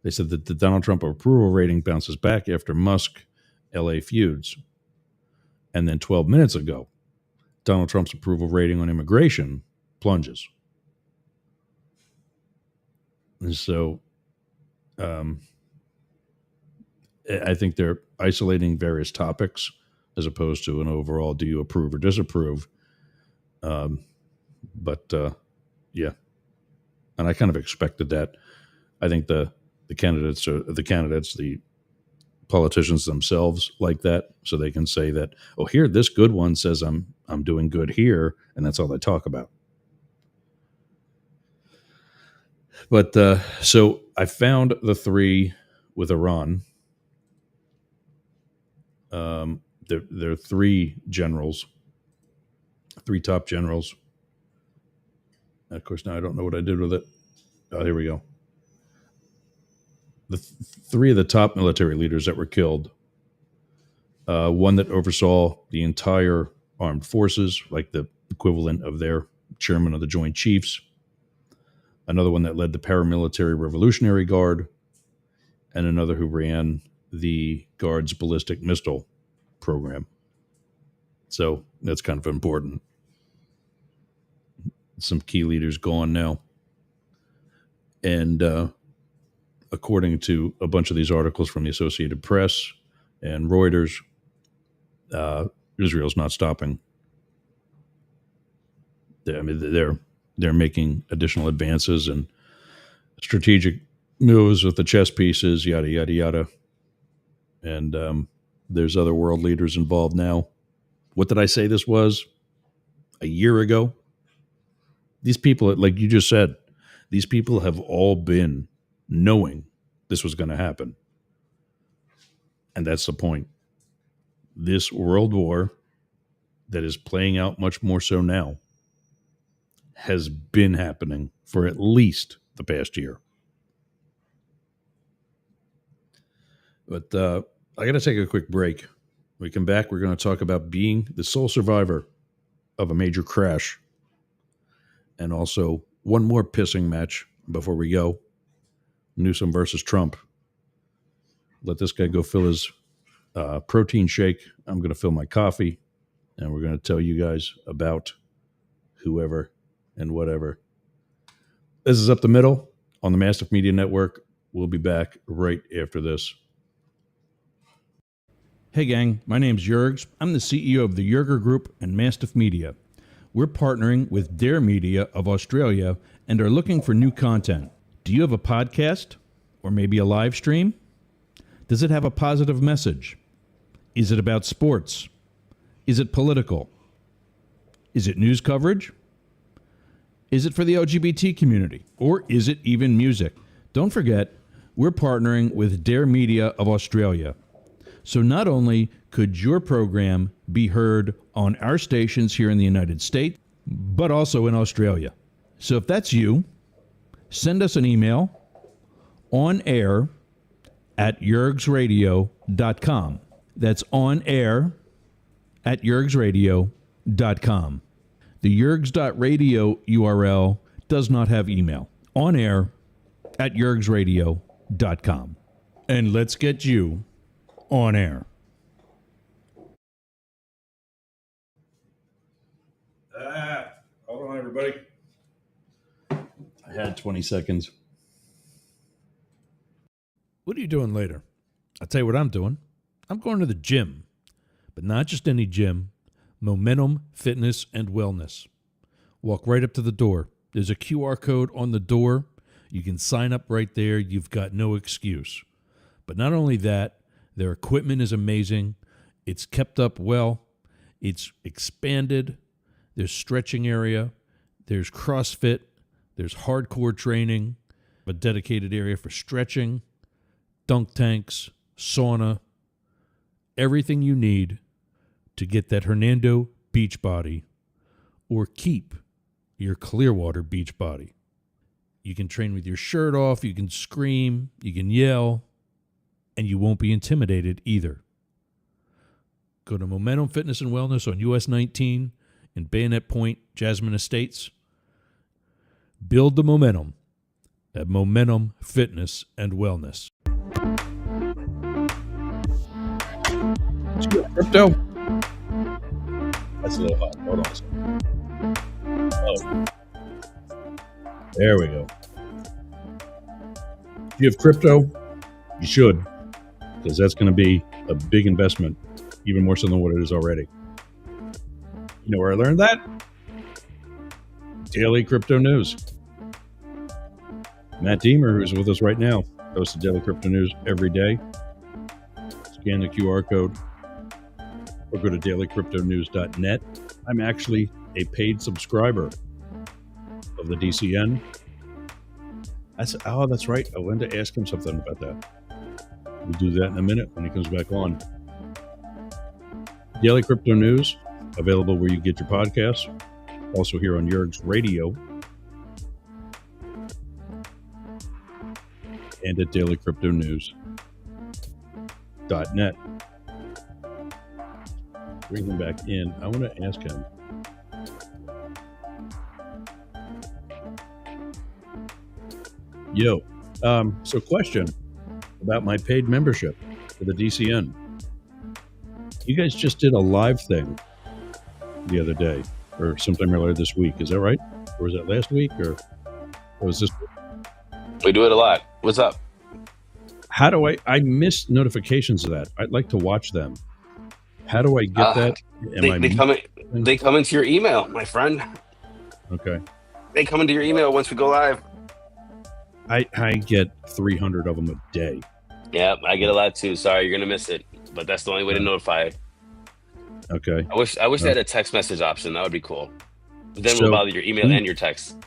they said that the Donald Trump approval rating bounces back after Musk LA feuds. And then 12 minutes ago, Donald Trump's approval rating on immigration plunges. And so I think they're isolating various topics as opposed to an overall do you approve or disapprove. But yeah, and I kind of expected that. I think the politicians themselves like that, so they can say that, oh, here this good one says I'm doing good here, and that's all they talk about. But so I found the three with Iran. There are three generals, three top generals. Of course, now I don't know what I did with it. Oh, here we go. The three of the top military leaders that were killed. One that oversaw the entire armed forces, like the equivalent of their chairman of the Joint Chiefs. Another one that led the paramilitary Revolutionary Guard, and another who ran the Guard's ballistic missile program. So that's kind of important. Some key leaders gone now. And according to a bunch of these articles from the Associated Press and Reuters, Israel's not stopping. They're making additional advances and strategic moves with the chess pieces, yada yada yada. And there's other world leaders involved now. What did I say this was? A year ago? These people, like you just said, these people have all been knowing this was going to happen. And that's the point. This world war that is playing out much more so now has been happening for at least the past year. But I got to take a quick break. When we come back, we're going to talk about being the sole survivor of a major crash. And also one more pissing match before we go. Newsom versus Trump. Let this guy go fill his protein shake. I'm going to fill my coffee. And we're going to tell you guys about whoever and whatever. This is Up the Middle on the Mastiff Media Network. We'll be back right after this. Hey gang, my name's Yergz. I'm the CEO of the Yergz Group and Mastiff Media. We're partnering with Dare Media of Australia and are looking for new content. Do you have a podcast? Or maybe a live stream? Does it have a positive message? Is it about sports? Is it political? Is it news coverage? Is it for the LGBT community? Or is it even music? Don't forget, we're partnering with Dare Media of Australia. So not only could your program be heard on our stations here in the United States, but also in Australia. So if that's you, send us an email on air at yergzradio.com. That's on air at yergzradio.com. The yergz.radio URL does not have email. On air at yergzradio.com. And let's get you on air. Hold on, everybody. I had 20 seconds. What are you doing later? I'll tell you what I'm doing. I'm going to the gym, but not just any gym. Momentum Fitness and Wellness. Walk right up to the door. There's a QR code on the door. You can sign up right there. You've got no excuse. But not only that, their equipment is amazing. It's kept up well. It's expanded. There's stretching area. There's CrossFit. There's hardcore training. A dedicated area for stretching, dunk tanks, sauna, everything you need to get that Hernando beach body or keep your Clearwater beach body. You can train with your shirt off, you can scream, you can yell, and you won't be intimidated either. Go to Momentum Fitness and Wellness on US 19 in Bayonet Point, Jasmine Estates. Build the momentum at Momentum Fitness and Wellness. Crypto? That's a little hot. Hold on a second. Oh. There we go. If you have crypto, you should, because that's going to be a big investment, even more so than what it is already. You know where I learned that? Daily Crypto News. Matt Deemer, who's with us right now, posts the Daily Crypto News every day. Scan the QR code or go to dailycryptonews.net. I'm actually a paid subscriber of the DCN. That's right. I wanted to ask him something about that. We'll do that in a minute when he comes back on. Daily Crypto News, available where you get your podcasts. Also here on Yergz Radio. And at dailycryptonews.net. Bring him back in. I want to ask him. So question about my paid membership for the DCN. You guys just did a live thing the other day, or sometime earlier this week. Is that right? Or was that last week, or was this? We do it a lot. What's up? How do I miss notifications of that? I'd like to watch them. How do I get that? They come into your email, my friend. Okay. They come into your email once we go live. I get 300 of them a day. Yeah, I get a lot too. Sorry, you're gonna miss it, but that's the only way to notify. Okay. I wish they had a text message option. That would be cool. But then we'll bother your email and your text.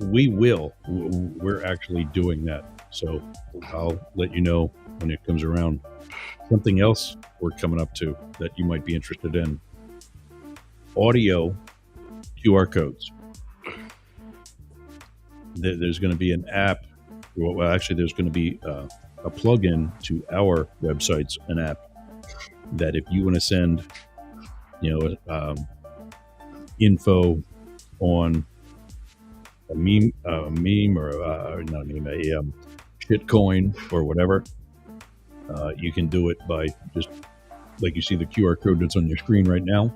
We will. We're actually doing that. So I'll let you know when it comes around. Something else we're coming up to that you might be interested in. Audio QR codes. There's going to be an app. Well, actually, there's going to be a plug-in to our websites, an app that if you want to send, info on a meme or not a meme, a shitcoin or whatever, you can do it by just like you see the QR code that's on your screen right now.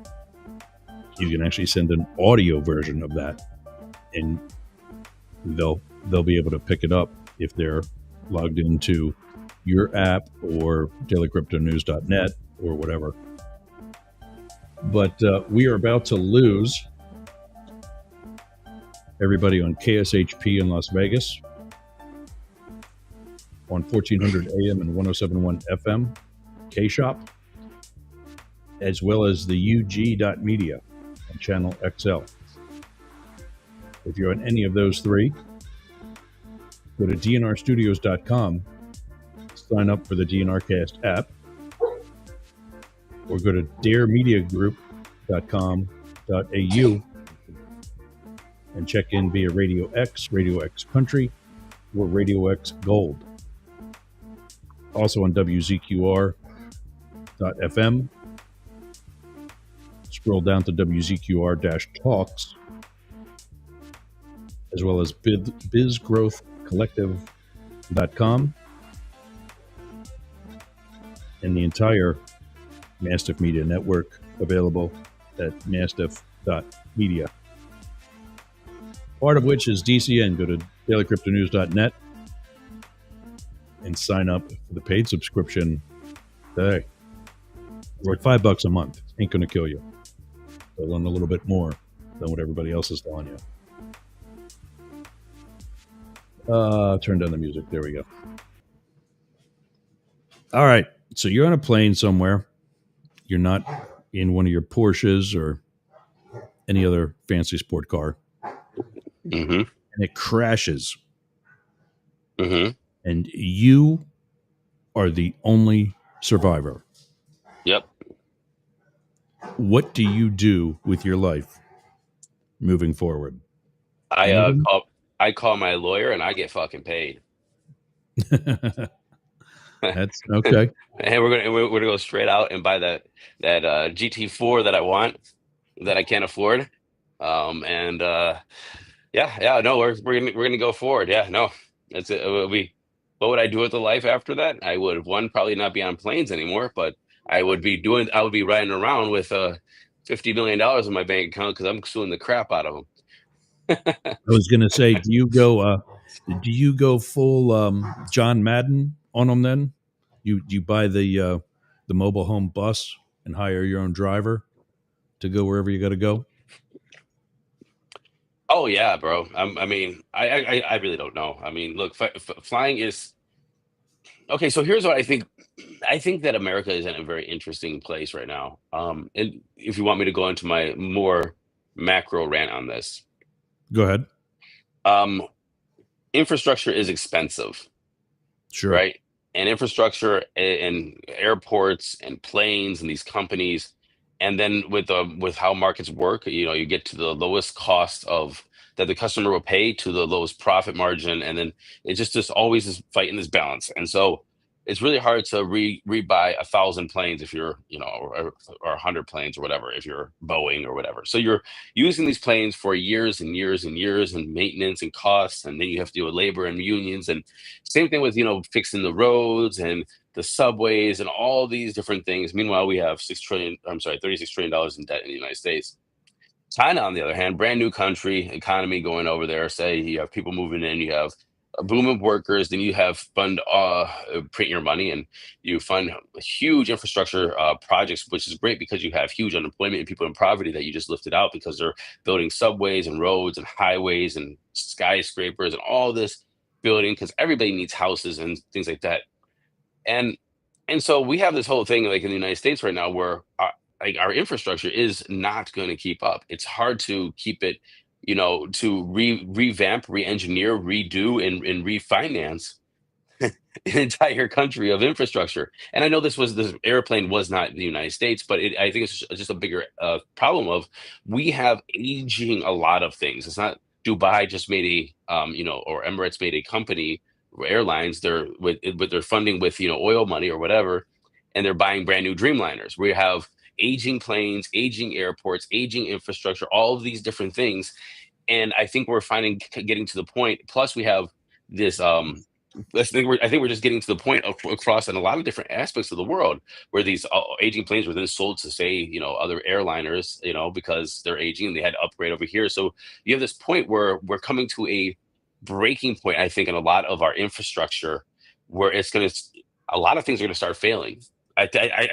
You can actually send an audio version of that, and they'll be able to pick it up if they're logged into your app or dailycryptonews.net or whatever. But we are about to lose everybody on KSHP in Las Vegas, on 1400 AM and 1071 FM, K-Shop, as well as the UG.media on channel XL. If you're on any of those three, go to dnrstudios.com, sign up for the DNRcast app, or go to daremediagroup.com.au and check in via Radio X Country, or Radio X Gold. Also on WZQR.FM. Scroll down to WZQR-Talks, as well as BizGrowthCollective.com, and the entire Mastiff Media Network available at mastiff.media. Part of which is DCN. Go to dailycryptonews.net and sign up for the paid subscription today. We're at $5 a month. Ain't going to kill you. So learn a little bit more than what everybody else is telling you. Turn down the music. There we go. All right. So you're on a plane somewhere. You're not in one of your Porsches or any other fancy sport car. Mm-hmm. And it crashes. Mm-hmm. And you are the only survivor. Yep. What do you do with your life moving forward? I call my lawyer and I get fucking paid. That's okay. And we're gonna go straight out and buy that GT4 that I want, that I can't afford. No, we're gonna go forward. Yeah, no, that's it. What would I do with the life after that? I would, one, probably not be on planes anymore, but I would be riding around with $50 million in my bank account because I'm suing the crap out of them. I was going to say, do you go full John Madden on them then? You buy the mobile home bus and hire your own driver to go wherever you got to go? Oh yeah, bro. I really don't know. I mean, look, flying is okay. So here's what I think. I think that America is in a very interesting place right now. And if you want me to go into my more macro rant on this, Go ahead. Infrastructure is expensive, Sure. right? And infrastructure and airports and planes and these companies, and then with how markets work, you get to the lowest cost of that the customer will pay to the lowest profit margin, and then it just always is fighting this balance. And so it's really hard to rebuy 1,000 planes if you're, or 100 planes or whatever if you're Boeing or whatever. So you're using these planes for years and years and years, and maintenance and costs, and then you have to deal with labor and unions, and same thing with fixing the roads and the subways and all these different things. Meanwhile, we have $36 trillion in debt in the United States. China, on the other hand, brand new country, economy going over there. Say you have people moving in, you have a boom of workers, then you have print your money, and you fund huge infrastructure projects, which is great because you have huge unemployment and people in poverty that you just lifted out because they're building subways and roads and highways and skyscrapers and all this building because everybody needs houses and things like that. And so we have this whole thing like in the United States right now where our infrastructure is not going to keep up. It's hard to keep it, to revamp, re-engineer, redo, and refinance an entire country of infrastructure. And I know this airplane was not in the United States, but I think it's just a bigger problem of we have aging a lot of things. It's not Dubai just made or Emirates made a company, airlines. They're funding with oil money or whatever, and they're buying brand new Dreamliners. We have aging planes, aging airports, aging infrastructure, all of these different things. And I think we're getting to the point. Plus, we have this. I think we're just getting to the point across in a lot of different aspects of the world where these aging planes were then sold to say other airliners because they're aging and they had to upgrade over here. So you have this point where we're coming to a breaking point, I think, in a lot of our infrastructure where a lot of things are going to start failing. I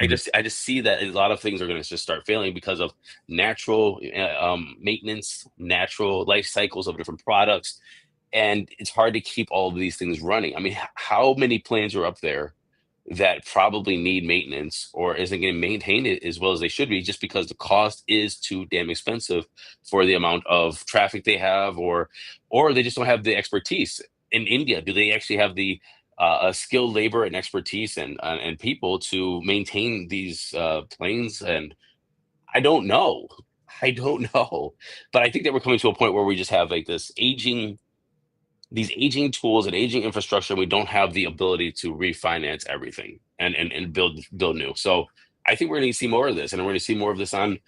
just see that a lot of things are going to just start failing because of natural maintenance, natural life cycles of different products, and it's hard to keep all of these things running. I mean, how many planes are up there that probably need maintenance or isn't getting maintained as well as they should be, just because the cost is too damn expensive for the amount of traffic they have, or they just don't have the expertise. In India, do they actually have the skilled labor and expertise and people to maintain these planes? And I don't know. I don't know. But I think that we're coming to a point where we just have like this aging these aging tools and aging infrastructure. We don't have the ability to refinance everything and build new. So I think we're going to see more of this, and we're going to see more of this on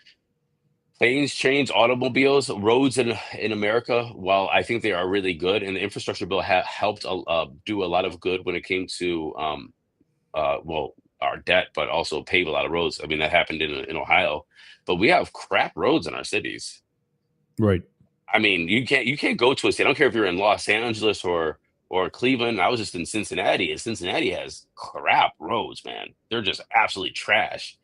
planes, trains, automobiles, roads in America. While I think they are really good, and the infrastructure bill helped do a lot of good when it came to well, our debt, but also pave a lot of roads. I mean, that happened in Ohio, but we have crap roads in our cities. Right. I mean, you can't go to a city. I don't care if you're in Los Angeles or Cleveland. I was just in Cincinnati, and Cincinnati has crap roads, man. They're just absolutely trash.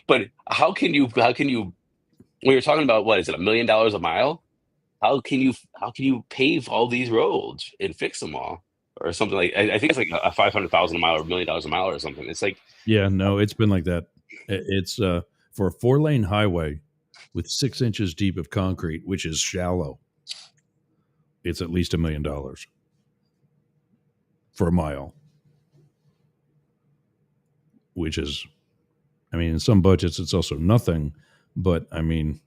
But how can you when you're talking about, what is it, $1 million a mile? How can you pave all these roads and fix them all? Or something like, I think it's like a 500,000 a mile or $1 million a mile or something. It's like, Yeah, no, it's been like that. It's for a 4-lane highway with 6 inches deep of concrete, which is shallow. It's at least $1 million for a mile, which is, I mean, in some budgets it's also nothing, but I mean,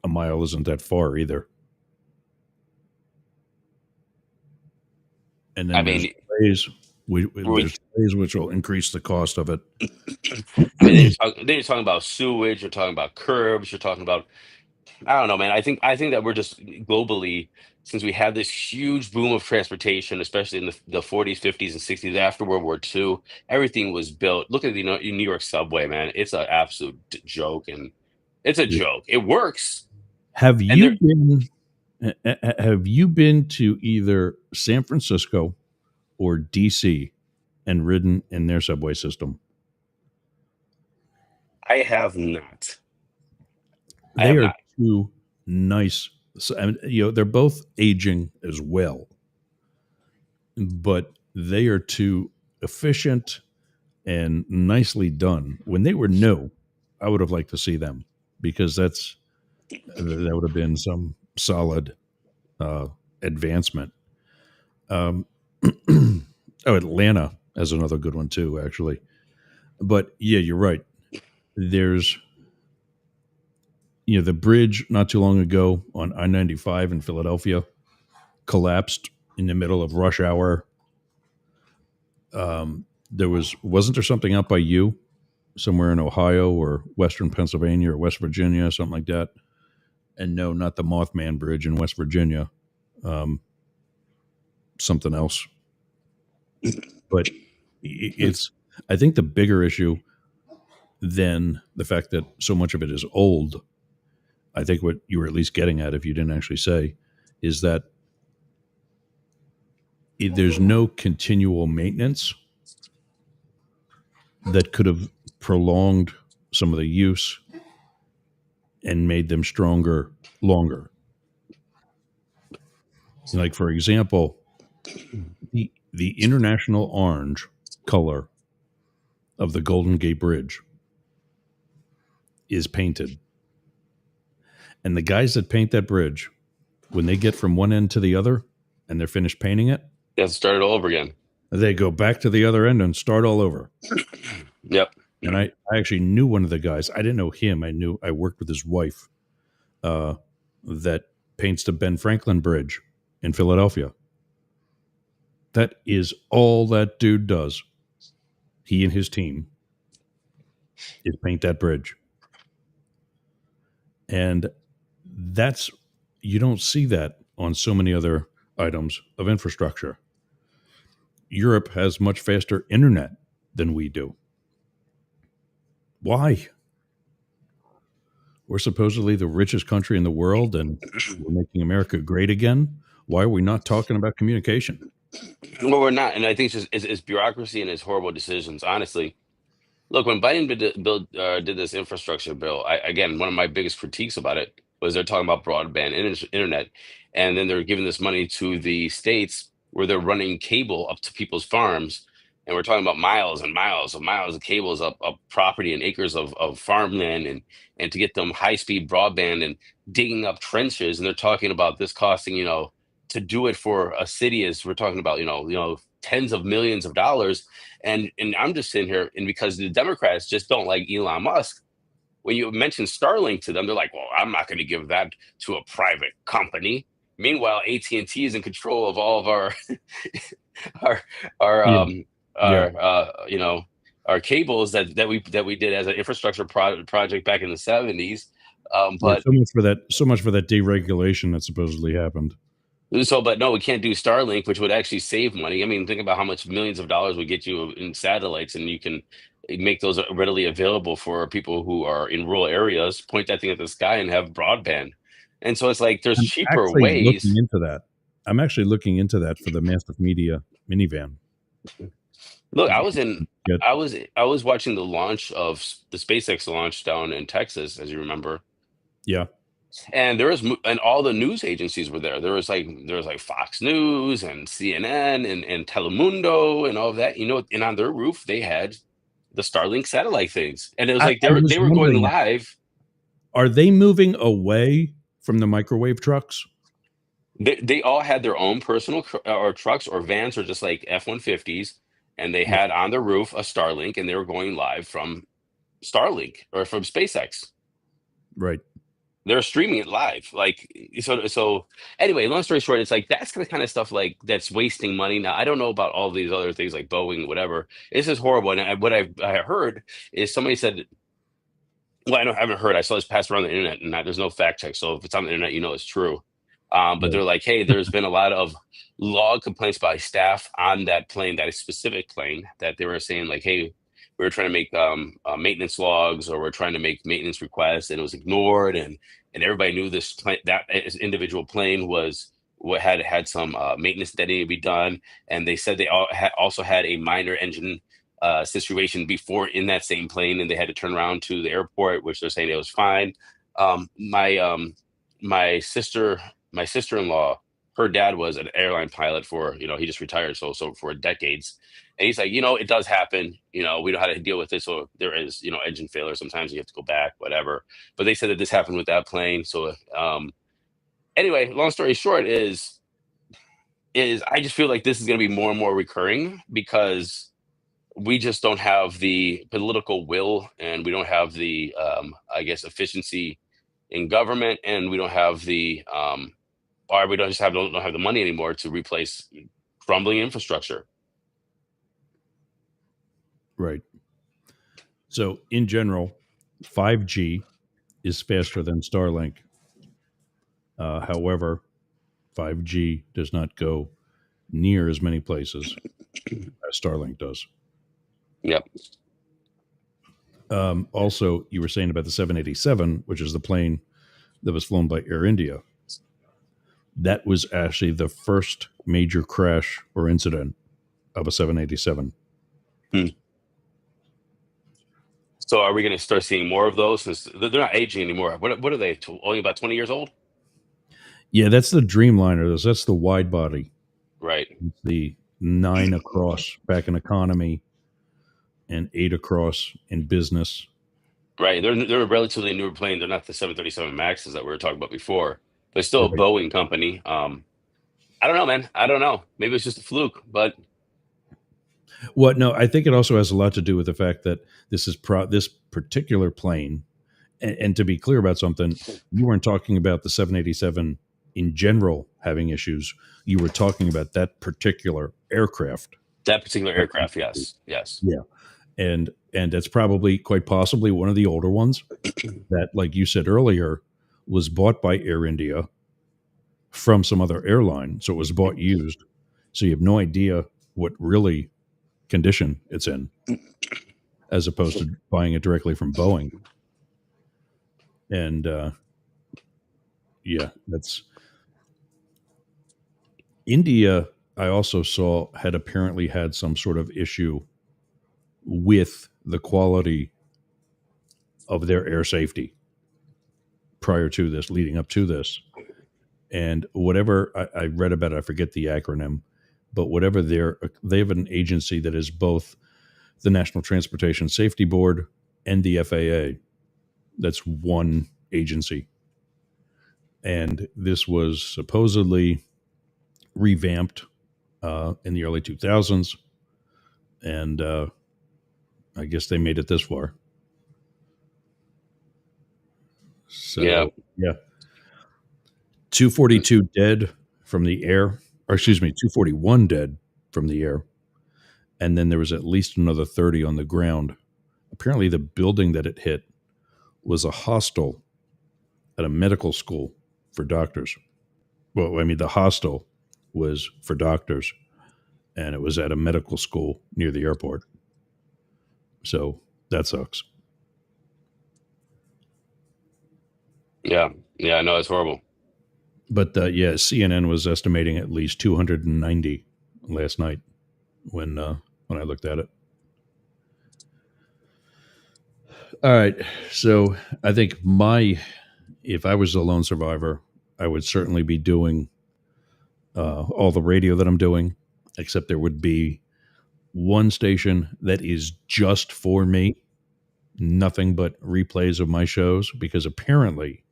a mile isn't that far either. And I then mean, we, there's ways which will increase the cost of it. I mean, then you're talking about sewage, you're talking about curbs, you're talking about, I don't know, man. I think that we're just globally, since we had this huge boom of transportation, especially in the 40s, 50s, and 60s after World War II, everything was built. Look at the New York subway, man. It's an absolute joke, and it's a joke. It works, Have and you there. been have you been to either San Francisco or DC and ridden in their subway system? I have not. I They have are not. two nice, so, and, they're both aging as well, but they are too efficient and nicely done. When they were new, I would have liked to see them because that would have been some solid uh, advancement. Um, oh, Atlanta has another good one too, actually. But yeah, you're right. There's the bridge not too long ago on I-95 in Philadelphia collapsed in the middle of rush hour. There wasn't there something out by you somewhere in Ohio or Western Pennsylvania or West Virginia, something like that? And no, not the Mothman Bridge in West Virginia. Um, Something else. But it's, I think, the bigger issue than the fact that so much of it is old. I think what you were at least getting at, if you didn't actually say, is that there's no continual maintenance that could have prolonged some of the use and made them stronger longer. Like, for example, the international orange color of the Golden Gate Bridge is painted. And the guys that paint that bridge, when they get from one end to the other and they're finished painting it, You have to start it all over again. they go back to the other end and start all over. Yep. And I actually knew one of the guys. I didn't know him. I worked with his wife that paints the Ben Franklin Bridge in Philadelphia. That is all that dude does. He and his team is paint that bridge. And that's, you don't see that on so many other items of infrastructure. Europe has much faster internet than we do. Why? We're supposedly the richest country in the world and we're making America great again. Why are we not talking about communication? Well, we're not, and I think it's bureaucracy and it's horrible decisions. Honestly, look, when Biden did this infrastructure bill, again, one of my biggest critiques about it was they're talking about broadband internet, and then they're giving this money to the states where they're running cable up to people's farms, and we're talking about miles and miles of cables up property and acres of farmland, and to get them high speed broadband and digging up trenches, and they're talking about this costing, to do it for a city, is we're talking about, tens of millions of dollars. And I'm just sitting here, and because the Democrats just don't like Elon Musk, when you mention Starlink to them, they're like, "Well, I'm not going to give that to a private company." Meanwhile, AT&T is in control of all of our our our Yeah, yeah. you know, our cables that we did as an infrastructure project back in the 70s. Yeah, But so much for that deregulation that supposedly happened. but no, we can't do Starlink, which would actually save money. I mean, think about how much millions of dollars would get you in satellites, and you can make those readily available for people who are in rural areas. Point that thing at the sky and have broadband. And so it's like there's I'm cheaper actually looking ways. into that. I'm actually looking into that for the Mastiff Media minivan. Look, I was in. Get, I was watching the launch of the SpaceX launch down in Texas, as you remember, yeah, and and all the news agencies were there. There was like Fox News and CNN and Telemundo and all of that. And on their roof they had the Starlink satellite things, and it was like I they was were going wondering, live. are they moving away from the microwave trucks? They all had their own personal or trucks or vans or just like F-150s, and they Right, had on their roof a Starlink, and they were going live from Starlink or from SpaceX. right. They're streaming it live. Like so anyway, long story short, it's like that's the kind of stuff like that's wasting money. Now I don't know about all these other things like Boeing, whatever. This is horrible. And what I heard is somebody said, well, I haven't heard. I saw this passed around the internet, and there's no fact check. So if it's on the internet, it's true. But Right. they're like, hey, there's been a lot of log complaints by staff on that plane, that specific plane, that they were saying like, hey, we were trying to make maintenance logs, or we're trying to make maintenance requests, and it was ignored, and everybody knew this plane, that individual plane was what had some maintenance that needed to be done, and they said they also had a minor engine situation before in that same plane, and they had to turn around to the airport, which they're saying it was fine. My sister, my sister-in-law, her dad was an airline pilot for, he just retired, so for decades. And he's like, it does happen. We know how to deal with it. So there is, engine failure. Sometimes you have to go back, whatever. But they said that this happened with that plane. So anyway, long story short is I just feel like this is going to be more and more recurring, because we just don't have the political will, and we don't have the I guess efficiency in government, and we don't have the or we don't have the money anymore to replace crumbling infrastructure. Right. So in general, 5G is faster than Starlink. However, 5G does not go near as many places as Starlink does. Yep. Also, you were saying about the 787, which is the plane that was flown by Air India. That was actually the first major crash or incident of a 787. Hmm. So are we going to start seeing more of those, since they're not aging anymore? What are they? Only about 20 years old, Yeah, that's the Dreamliner. That's the wide body. right? It's the 9 across back in economy and 8 across in business. Right. They're a relatively newer plane. They're not the 737 Maxes that we were talking about before. They're still a Right. Boeing company. I don't know, man. I don't know. Maybe it's just a fluke, but Well, no, I think it also has a lot to do with the fact that this particular plane, and to be clear about something, you weren't talking about the 787 in general having issues. You were talking about that particular aircraft. that particular aircraft, yes, yes. Yeah, and that's probably quite possibly one of the older ones that, like you said earlier, was bought by Air India from some other airline. So it was bought used. So you have no idea what really condition it's in, as opposed to buying it directly from Boeing. And yeah, that's India. I also saw had apparently had some sort of issue with the quality of their air safety prior to this, leading up to this. And whatever I read about it, I forget the acronym, but whatever they have an agency that is both the National Transportation Safety Board and the FAA. That's one agency. And this was supposedly revamped in the early 2000s. And I guess they made it this far. Yeah. So, yeah. 242 dead from the air, or excuse me, 241 dead from the air. And then there was at least another 30 on the ground. Apparently, the building that it hit was a hostel at a medical school for doctors. Well, I mean, the hostel was for doctors, and it was at a medical school near the airport. So that sucks. Yeah, yeah, no, it's horrible. But yeah, CNN was estimating at least 290 last night when I looked at it. All right, so I think if I was a lone survivor, I would certainly be doing all the radio that I'm doing, except there would be one station that is just for me, nothing but replays of my shows, because apparently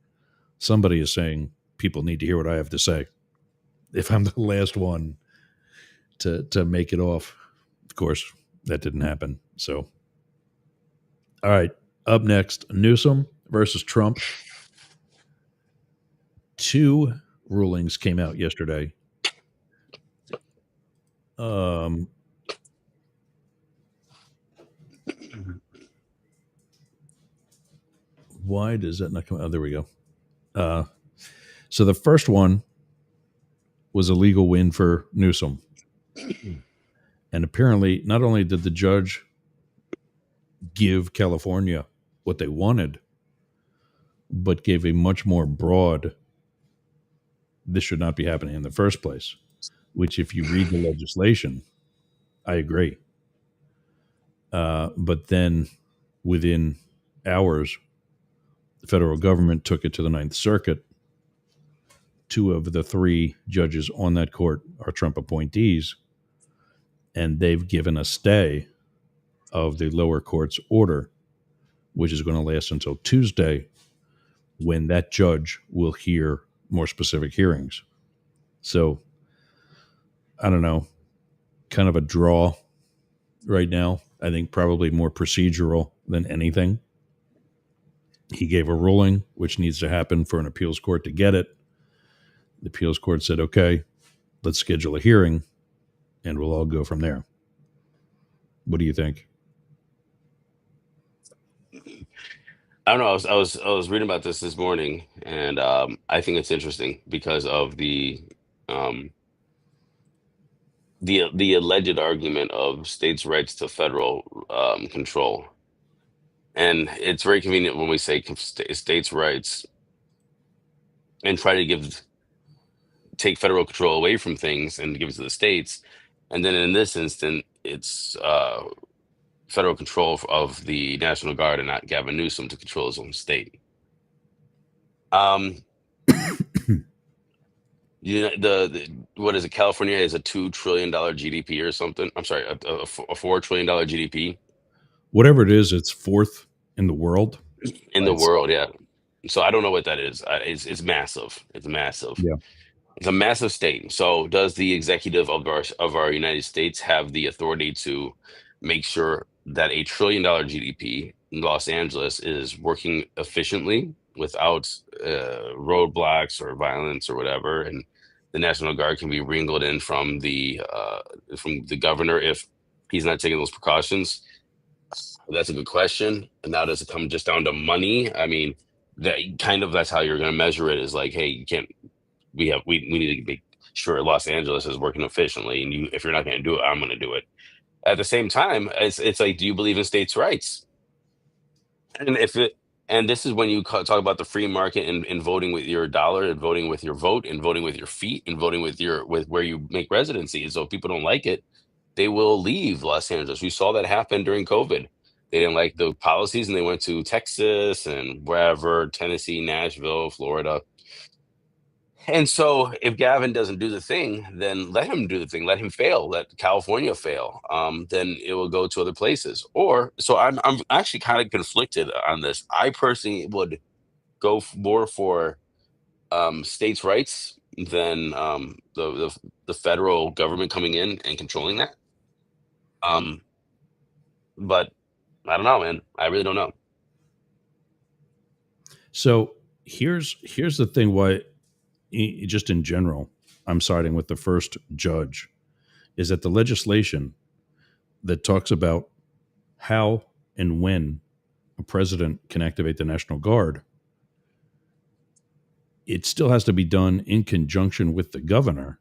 somebody is saying people need to hear what I have to say. If I'm the last one to make it off, of course, that didn't happen. So, all right, up next, Newsom versus Trump. Two rulings came out yesterday. Um, why does that not come? Oh, there we go. So the first one was a legal win for Newsom, and apparently, not only did the judge give California what they wanted, but gave a much more broad. This should not be happening in the first place. Which, if you read the legislation, I agree. But then, within hours, the federal government took it to the Ninth Circuit. Two of the three judges on that court are Trump appointees, and they've given a stay of the lower court's order, which is going to last until Tuesday, when that judge will hear more specific hearings. So, I don't know, kind of a draw right now. I think probably more procedural than anything. He gave a ruling, which needs to happen for an appeals court to get it. The appeals court said, okay, let's schedule a hearing, and we'll all go from there. What do you think? I don't know. I was reading about this morning, and I think it's interesting because of um, the alleged argument of states' rights to federal control, and it's very convenient when we say states' rights and try to take federal control away from things and give it to the states, and then in this instant, it's federal control of the National Guard and not Gavin Newsom to control his own state. Um, what is it? California has a $2 trillion GDP or something. I'm sorry, a $4 trillion GDP Whatever it is, it's fourth in the world in by the itself. world. Yeah, so I don't know what that is. It's massive. It's massive. Yeah. It's a massive state. So does the executive of our United States have the authority to make sure that $1 trillion GDP in Los Angeles is working efficiently without roadblocks or violence or whatever, and the National Guard can be wrinkled in from the governor if he's not taking those precautions? That's a good question. And now does it come just down to money? I mean, that's how you're going to measure it, is like, hey, you can't. We need to make sure Los Angeles is working efficiently, and if you're not going to do it, I'm going to do it. At the same time, it's like, do you believe in states' rights? And if it and this is when you talk about the free market and voting with your dollar and voting with your vote and voting with your feet and voting with where you make residency. And so if people don't like it, they will leave Los Angeles. We saw that happen during COVID. They didn't like the policies and they went to Texas and wherever, Tennessee, Nashville, Florida. And so if Gavin doesn't do the thing, then let him do the thing. Let him fail. Let California fail. Then it will go to other places. Or so I'm actually kind of conflicted on this. I personally would go more for states' rights than the federal government coming in and controlling that. Um, but I don't know, man. I really don't know. So here's the thing. Why just in general, I'm siding with the first judge, is that the legislation that talks about how and when a president can activate the National Guard, it still has to be done in conjunction with the governor,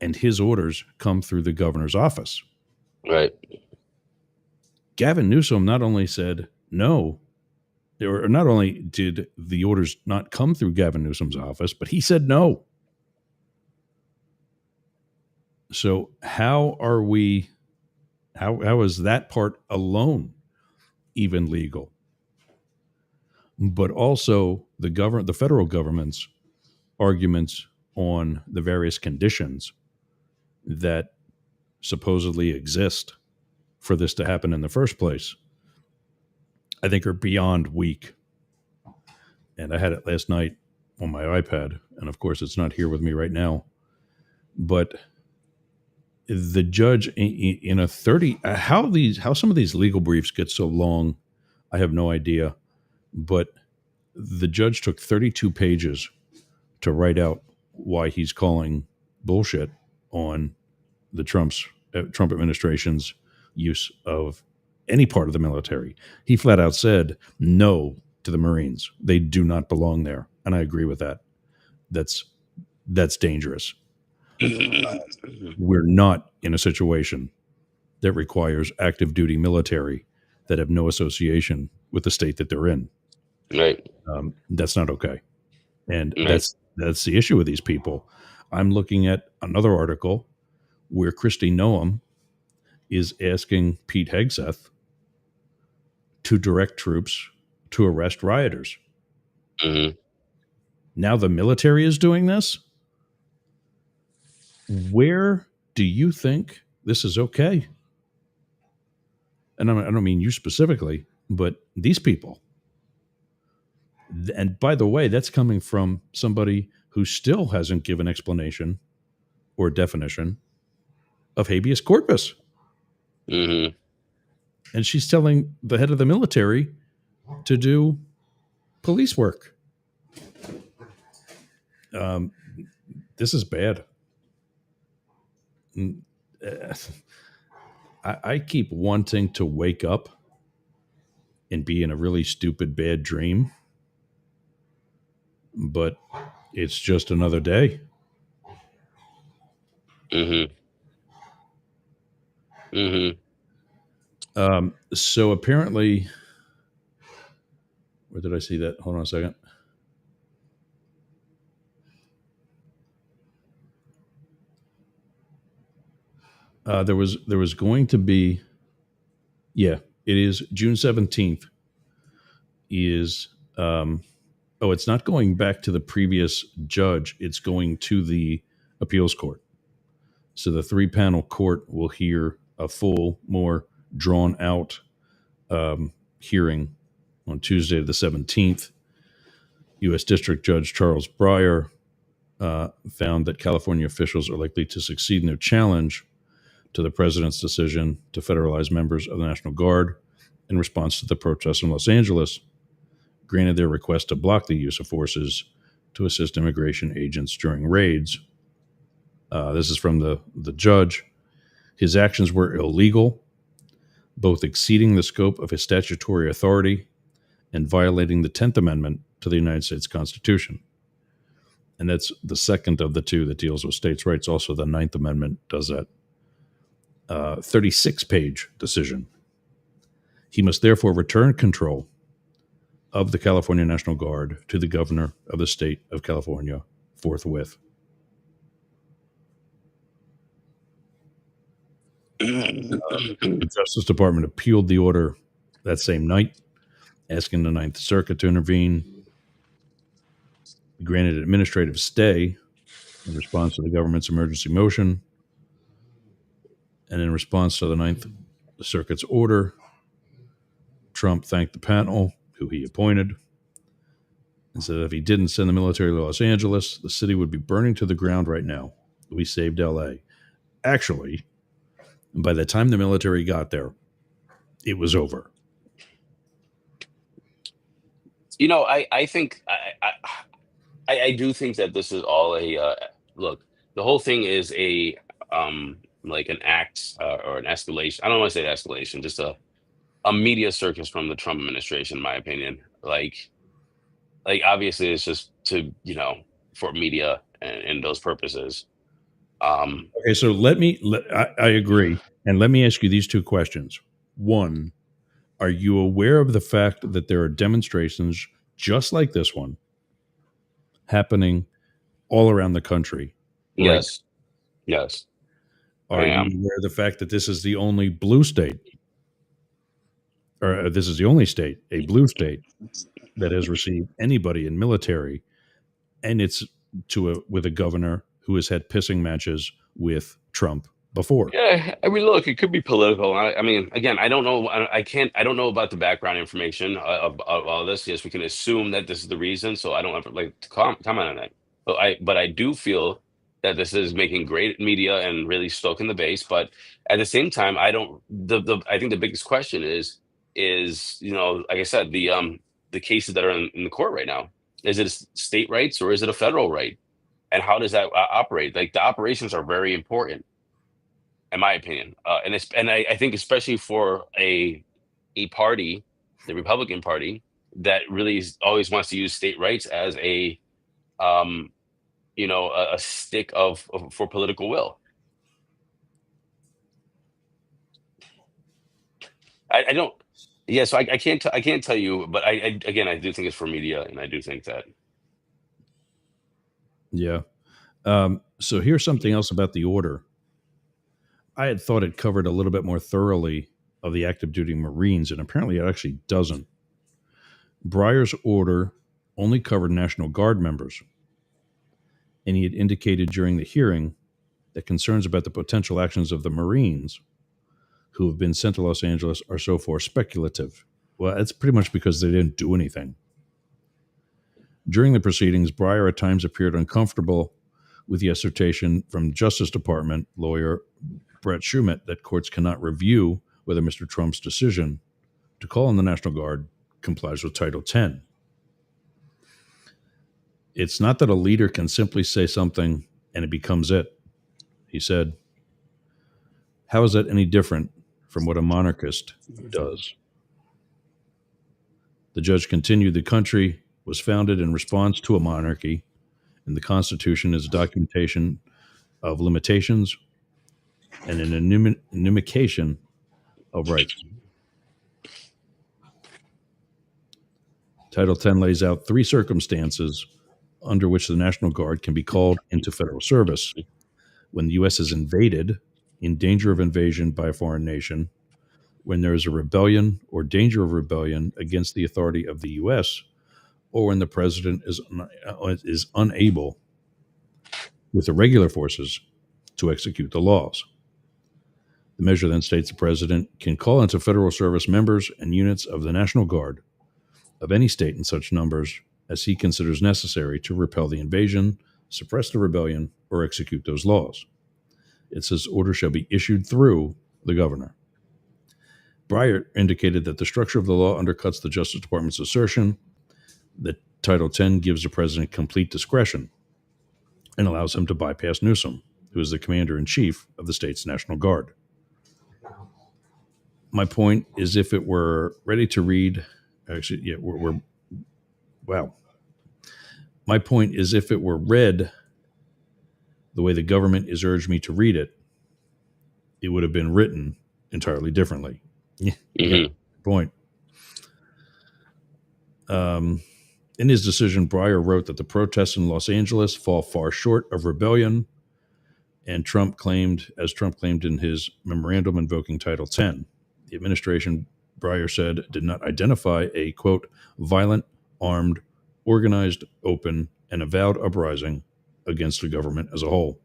and his orders come through the governor's office. Right. Gavin Newsom not only said no, or not only did the orders not come through Gavin Newsom's office, but he said no. So how are we? How is that part alone even legal? But also the federal government's arguments on the various conditions that supposedly exist for this to happen in the first place, I think are beyond weak. And I had it last night on my iPad, and of course it's not here with me right now. But the judge in a 30 how some of these legal briefs get so long, I have no idea. But the judge took 32 pages to write out why he's calling bullshit on the Trump administration's use of any part of the military. He flat out said no to the Marines. They do not belong there, and I agree with that. That's dangerous. We're not in a situation that requires active duty military that have no association with the state that they're in. Right. That's not okay, and Right. that's the issue with these people. I'm looking at another article where Kristi Noem is asking Pete Hegseth to direct troops to arrest rioters. Mm-hmm. Now the military is doing this. Where do you think this is okay? And I don't mean you specifically, but these people. And by the way, that's coming from somebody who still hasn't given explanation or definition of habeas corpus. Mm-hmm. And she's telling the head of the military to do police work. This is bad. I keep wanting to wake up and be in a really stupid, bad dream, but it's just another day. Mm-hmm. Mm-hmm. So apparently, where did I see that? Hold on a second. There was going to be, yeah, it is June 17th. Is it's not going back to the previous judge. It's going to the appeals court. So the 3-panel court will hear a full, more drawn out hearing on Tuesday the 17th. U.S. District Judge Charles Breyer found that California officials are likely to succeed in their challenge to the president's decision to federalize members of the National Guard in response to the protests in Los Angeles, granted their request to block the use of forces to assist immigration agents during raids. This is from the judge. His actions were illegal, both exceeding the scope of his statutory authority and violating the 10th Amendment to the United States Constitution. And that's the second of the two that deals with states' rights. Also, the 9th Amendment does that. 36-page decision. He must therefore return control of the California National Guard to the governor of the state of California forthwith. The Justice Department appealed the order that same night, asking the Ninth Circuit to intervene. Granted an administrative stay in response to the government's emergency motion. And in response to the Ninth Circuit's order, Trump thanked the panel, who he appointed, and said if he didn't send the military to Los Angeles, the city would be burning to the ground right now. We saved L.A. Actually, by the time the military got there, it was over. You know, I think I do think that this is all a look. The whole thing is a like an act or an escalation. I don't want to say escalation, just a media circus from the Trump administration, in my opinion. Like obviously it's just to for media and those purposes. Um, Okay, so I agree. And let me ask you these two questions. One, are you aware of the fact that there are demonstrations just like this one happening all around the country right yes, yes, now? I Are you am. aware of the fact that this is the only blue state, or this is the only state, a blue state, that has received anybody in military, and it's with a governor who has had pissing matches with Trump before? Yeah, I mean, look, it could be political. I mean, again, I don't know. I can't. I don't know about the background information of all this. Yes, we can assume that this is the reason. So I don't have like to comment on that. But I do feel that this is making great media and really stoking the base. But at the same time, I don't. I think the biggest question is like I said, the cases that are in the court right now. Is it state rights or is it a federal right? And how does that operate? Like the operations are very important in my opinion. And I think especially for a party, the Republican Party, that really always wants to use state rights as um, a stick of for political will. I don't. Yeah, so I can't I can't tell you, but again I do think it's for media, and I do think that. Yeah. So here's something else about the order. I had thought it covered a little bit more thoroughly of the active duty Marines, and apparently it actually doesn't. Breyer's order only covered National Guard members, and he had indicated during the hearing that concerns about the potential actions of the Marines who have been sent to Los Angeles are so far speculative. Well, that's pretty much because they didn't do anything. During the proceedings, Breyer at times appeared uncomfortable with the assertion from Justice Department lawyer Brett Shumat that courts cannot review whether Mr. Trump's decision to call on the National Guard complies with Title 10. It's not that a leader can simply say something and it becomes it. He said, how is that any different from what a monarchist does? The judge continued, the country was founded in response to a monarchy, and the Constitution is a documentation of limitations and an enumeration of rights. Title 10 lays out three circumstances under which the National Guard can be called into federal service: when the U.S. is invaded, in danger of invasion by a foreign nation, when there is a rebellion or danger of rebellion against the authority of the U.S., or when the president is unable, with the regular forces, to execute the laws. The measure then states the president can call into federal service members and units of the National Guard of any state in such numbers as he considers necessary to repel the invasion, suppress the rebellion, or execute those laws. It says order shall be issued through the governor. Breyer indicated that the structure of the law undercuts the Justice Department's assertion that Title 10 gives the president complete discretion and allows him to bypass Newsom, who is the commander-in-chief of the state's National Guard. My point is, if it were ready to read, actually, yeah, wow. My point is, if it were read the way the government has urged me to read it, it would have been written entirely differently. Yeah, Mm-hmm. point. In his decision, Breyer wrote that the protests in Los Angeles fall far short of rebellion, and Trump claimed in his memorandum invoking Title 10. The administration, Breyer said, did not identify a, quote, violent, armed, organized, open, and avowed uprising against the government as a whole.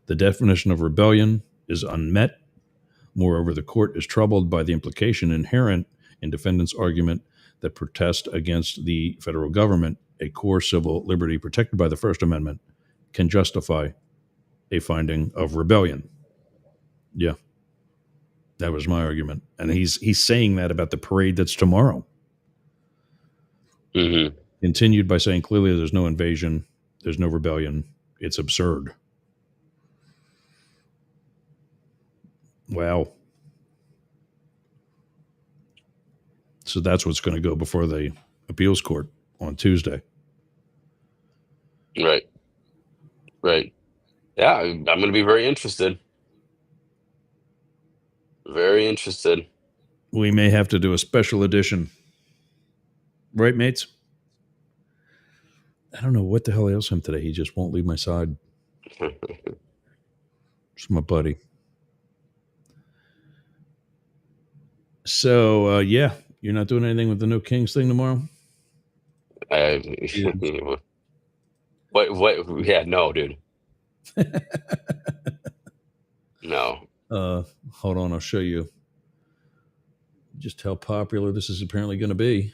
The definition of rebellion is unmet. Moreover, the court is troubled by the implication inherent in defendants' argument that protest against the federal government, a core civil liberty protected by the First Amendment, can justify a finding of rebellion. Yeah, that was my argument. And he's saying that about the parade that's tomorrow. Mm-hmm. Continued by saying clearly there's no invasion, there's no rebellion. It's absurd. Wow. So that's what's going to go before the appeals court on Tuesday. Right. Right. Yeah, I'm going to be very interested. Very interested. We may have to do a special edition. Right, mates? I don't know what the hell ails him today. He just won't leave my side. It's my buddy. So, yeah, you're not doing anything with the No Kings thing tomorrow? What? Yeah, no, dude. No. Hold on, I'll show you just how popular this is apparently going to be.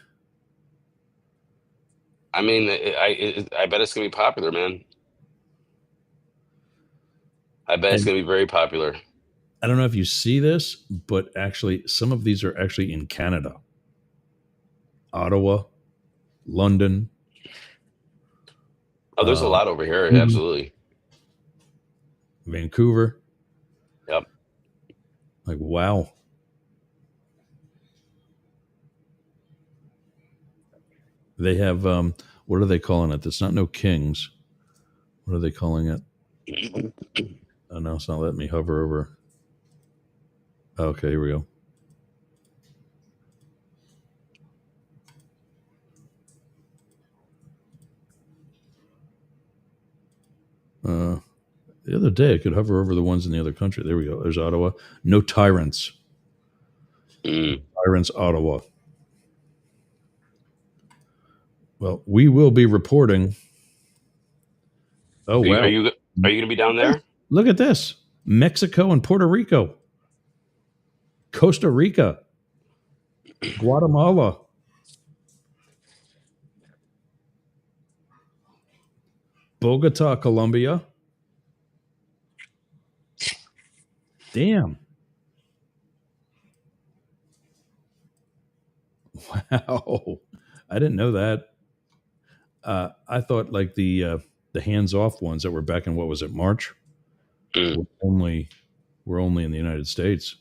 I mean, I bet it's going to be popular, man. I bet it's And going to be very popular. I don't know if you see this, but actually, some of these are actually in Canada. Ottawa, London. Oh, there's a lot over here. Mhm. Absolutely. Vancouver. Yep. Like, wow. They have, what are they calling it? It's not No Kings. What are they calling it? Oh, no, it's not letting me hover over. Okay, here we go. The other day, I could hover over the ones in the other country. There we go. There's Ottawa. No Tyrants. Tyrants, Ottawa. Well, we will be reporting. Oh, wow. Are you going to be down there? Look at this. Mexico and Puerto Rico. Costa Rica. Guatemala. Bogota, Colombia. Damn. Wow. I didn't know that. I thought like the hands-off ones that were back in, what was it, March? Mm. Were only in the United States.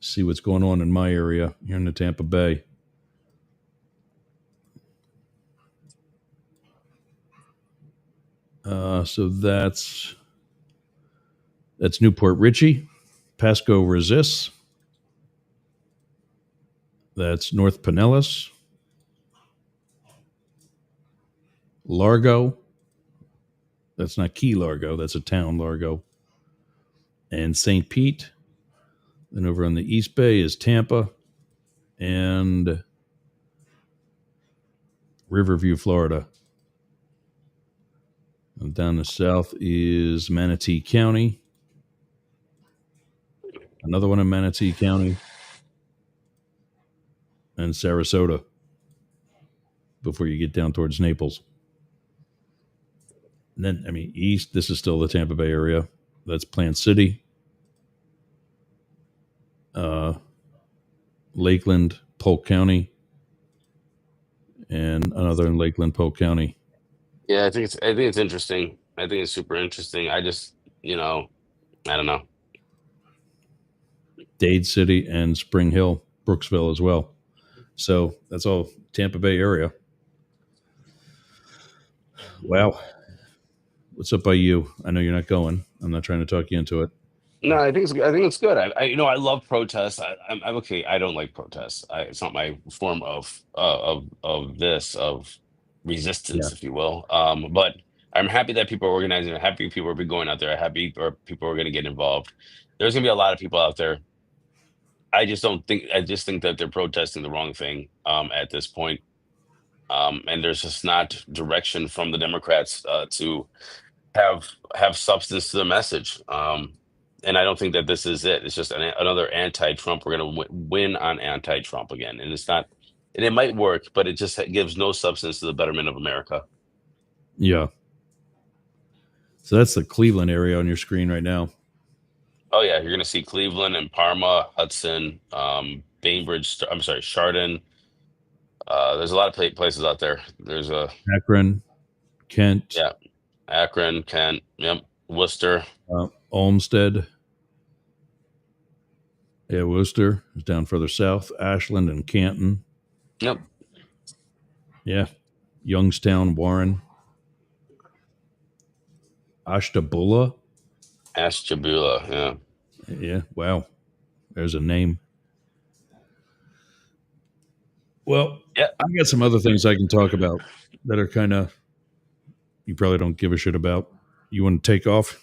See what's going on in my area here in the Tampa Bay. So that's Newport Richey, Pasco Resists. That's North Pinellas, Largo. That's not Key Largo. That's a town, Largo. And St. Pete. Then over on the East Bay is Tampa and Riverview, Florida. And down the south is Manatee County. Another one in Manatee County. And Sarasota before you get down towards Naples. And then, I mean, east, this is still the Tampa Bay area. That's Plant City, Lakeland, Polk County, and another in Lakeland, Polk County. Yeah, I think it's interesting. I think it's super interesting. I just, I don't know. Dade City and Spring Hill, Brooksville as well. So that's all Tampa Bay area. Wow. What's up by you? I know you're not going. I'm not trying to talk you into it. No, I think it's good. I love protests. I'm okay. I don't like protests. It's not my form of resistance, Yeah. if you will. But I'm happy that people are organizing. I'm happy people are going out there. I'm happy or people are going to get involved. There's going to be a lot of people out there. I just think that they're protesting the wrong thing at this point. And there's just not direction from the Democrats to have substance to the message. And I don't think that this is it. It's just another anti-Trump. We're going to win on anti-Trump again, and it's not. And it might work, but it just gives no substance to the betterment of America. Yeah. So that's the Cleveland area on your screen right now. Oh yeah, you're going to see Cleveland and Parma, Hudson, Bainbridge. I'm sorry, Chardon, There's a lot of places out there. There's a Akron, Kent, yeah, Akron, Kent, yep, Worcester. Olmsted. Yeah, Worcester is down further south. Ashland and Canton. Yep, Yeah, Youngstown, Warren, Ashtabula. Ashtabula. Yeah, Yeah, wow. There's a name. Well, yeah. I got some other things I can talk about that are kind of you probably don't give a shit about. You want to take off?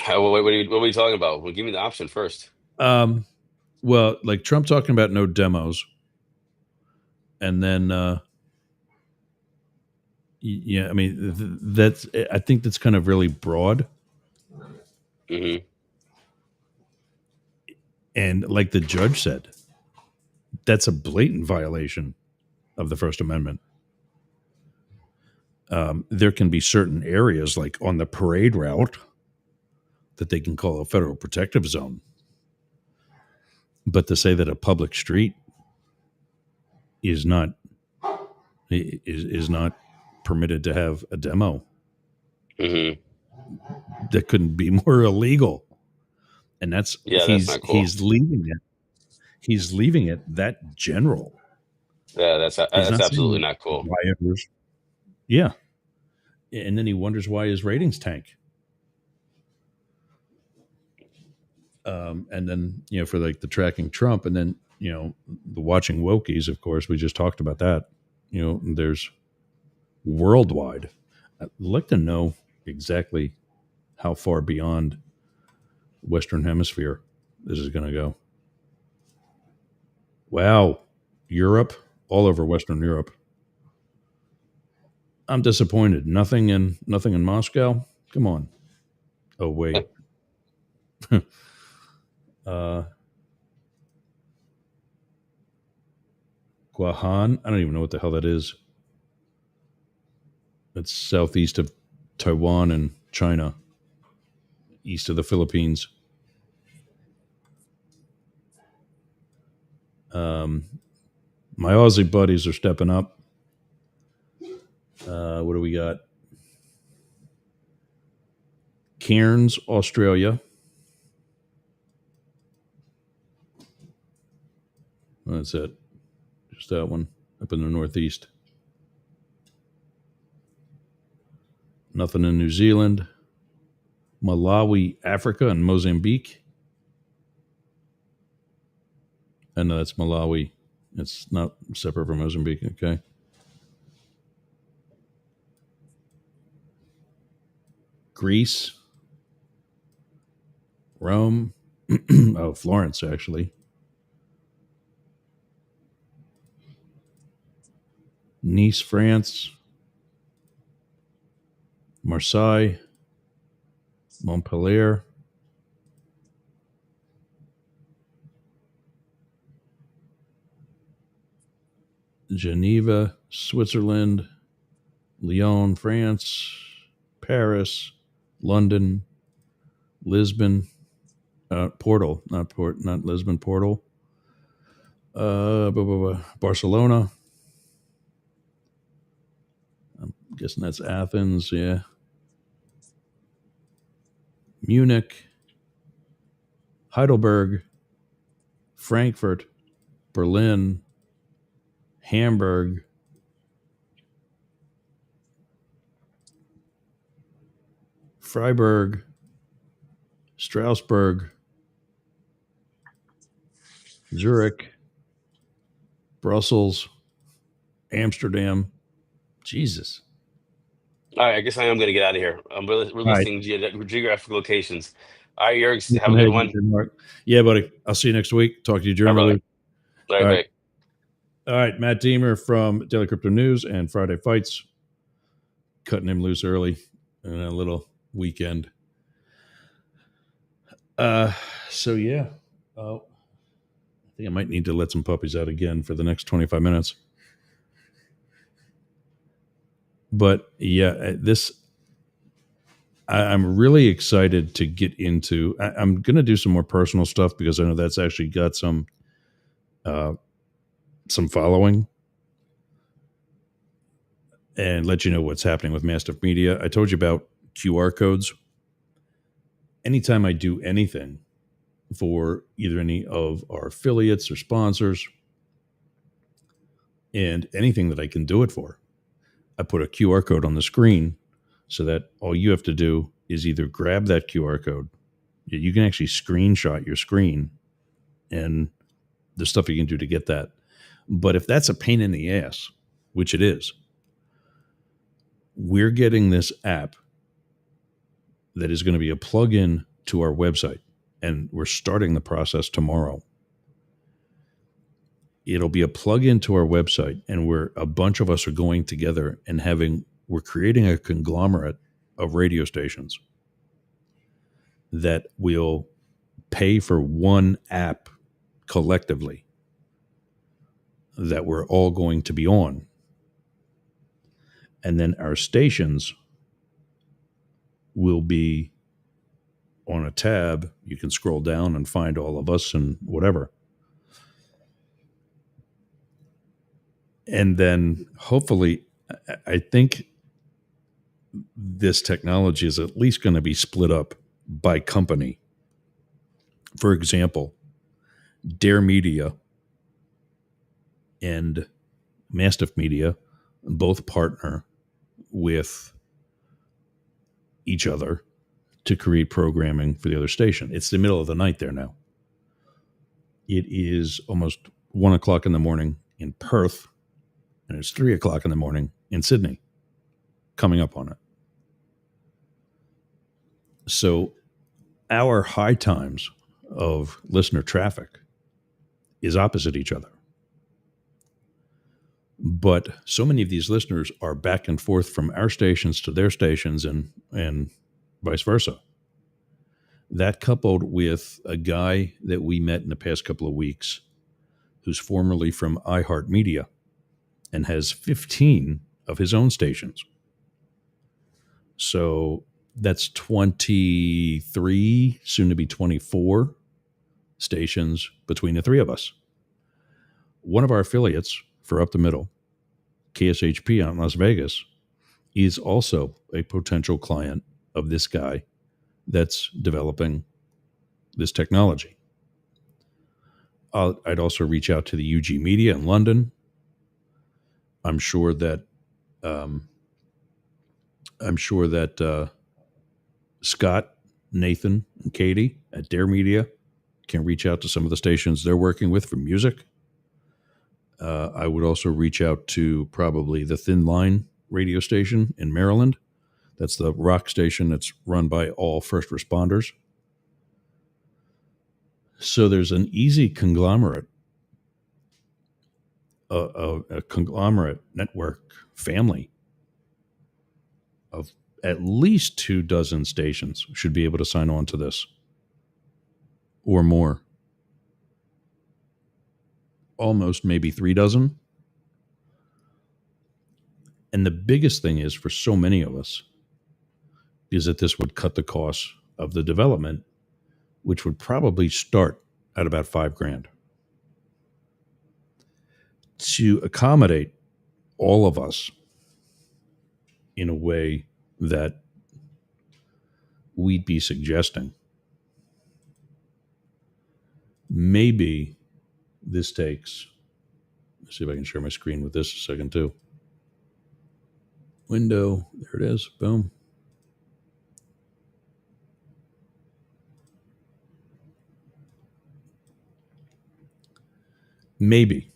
What are you talking about? Well, give me the option first. Um, well, like Trump talking about no demos, and then yeah, I mean that's I think that's kind of really broad, Hmm. and like the judge said, that's a blatant violation of the First Amendment. There can be certain areas, like on the parade route, that they can call a federal protective zone. But to say that a public street is not is not permitted to have a demo, Hmm. that couldn't be more illegal. And that's Yeah, that's not cool. he's leaving it. He's leaving it that general. Yeah, He's that's not absolutely saying not cool. rioters. Yeah, and then he wonders why his ratings tank. And then for like the tracking Trump, and then the watching Wokies. Of course, we just talked about that. There's worldwide. I'd like to know exactly how far beyond Western Hemisphere this is going to go. Wow, Europe, all over Western Europe. I'm disappointed. Nothing in Moscow. Come on. Oh wait. uh, Guahan. I don't even know what the hell that is. It's southeast of Taiwan and China, east of the Philippines. My Aussie buddies are stepping up. What do we got? Cairns, Australia. That's it. Just that one up in the northeast. Nothing in New Zealand. Malawi, Africa, and Mozambique. I know that's Malawi. It's not separate from Mozambique. Okay. Greece, Rome. Oh, Florence, actually. Nice, France. Marseille. Montpellier. Geneva, Switzerland. Lyon, France. Paris. London. Lisbon. Portal, not Lisbon, Portal. Barcelona. I'm guessing that's Athens. Yeah. Munich, Heidelberg, Frankfurt, Berlin, Hamburg, Freiburg, Strasbourg, Zurich, Brussels, Amsterdam. Jesus. All right, I guess I am going to get out of here. We're All right. listing geographic locations. All right, Yergz, have a good one. Copenhagen, Denmark. Yeah, buddy. I'll see you next week. Talk to you All right, brother. generally. All All right, right. bye. All right. Matt Deemer from Daily Crypto News and Friday Fights. Cutting him loose early in a little weekend. So yeah. I think I might need to let some puppies out again for the next 25 minutes. But yeah, I'm really excited to get into. I'm going to do some more personal stuff because I know that's actually got some following. and let you know what's happening with Mastiff Media. I told you about QR codes. Anytime I do anything for either any of our affiliates or sponsors, and anything that I can do it for, I put a QR code on the screen so that all you have to do is either grab that QR code. You can actually screenshot your screen and the stuff you can do to get that. But if that's a pain in the ass, which it is, we're getting this app that is going to be a plug-in to our website, and we're starting the process tomorrow. It'll be a plug-in to our website, and a bunch of us are going together and we're creating a conglomerate of radio stations that will pay for one app collectively that we're all going to be on. And then our stations will be on a tab. You can scroll down and find all of us and whatever. And then hopefully, I think this technology is at least going to be split up by company. For example, Dare Media and Mastiff Media both partner with each other to create programming for the other station. It's the middle of the night there now. It is almost 1 o'clock in the morning in Perth, and it's 3 o'clock in the morning in Sydney, coming up on it. So our high times of listener traffic is opposite each other. But so many of these listeners are back and forth from our stations to their stations and vice versa. That coupled with a guy that we met in the past couple of weeks who's formerly from iHeartMedia and has 15 of his own stations. So that's 23, soon to be 24 stations between the three of us. One of our affiliates for Up the Middle, KSHP out in Las Vegas, is also a potential client of this guy that's developing this technology. I'd also reach out to the UG Media in London. I'm sure that Scott, Nathan, and Katie at Dare Media can reach out to some of the stations they're working with for music. I would also reach out to probably the Thin Line radio station in Maryland. That's the rock station that's run by all first responders. So there's an easy conglomerate, a conglomerate network family of at least 24 stations should be able to sign on to this or more. Almost maybe 36. And the biggest thing is for so many of us is that this would cut the costs of the development, which would probably start at about $5,000. To accommodate all of us in a way that we'd be suggesting, maybe this takes, let's see if I can share my screen with this a second too. Window, there it is, boom. Maybe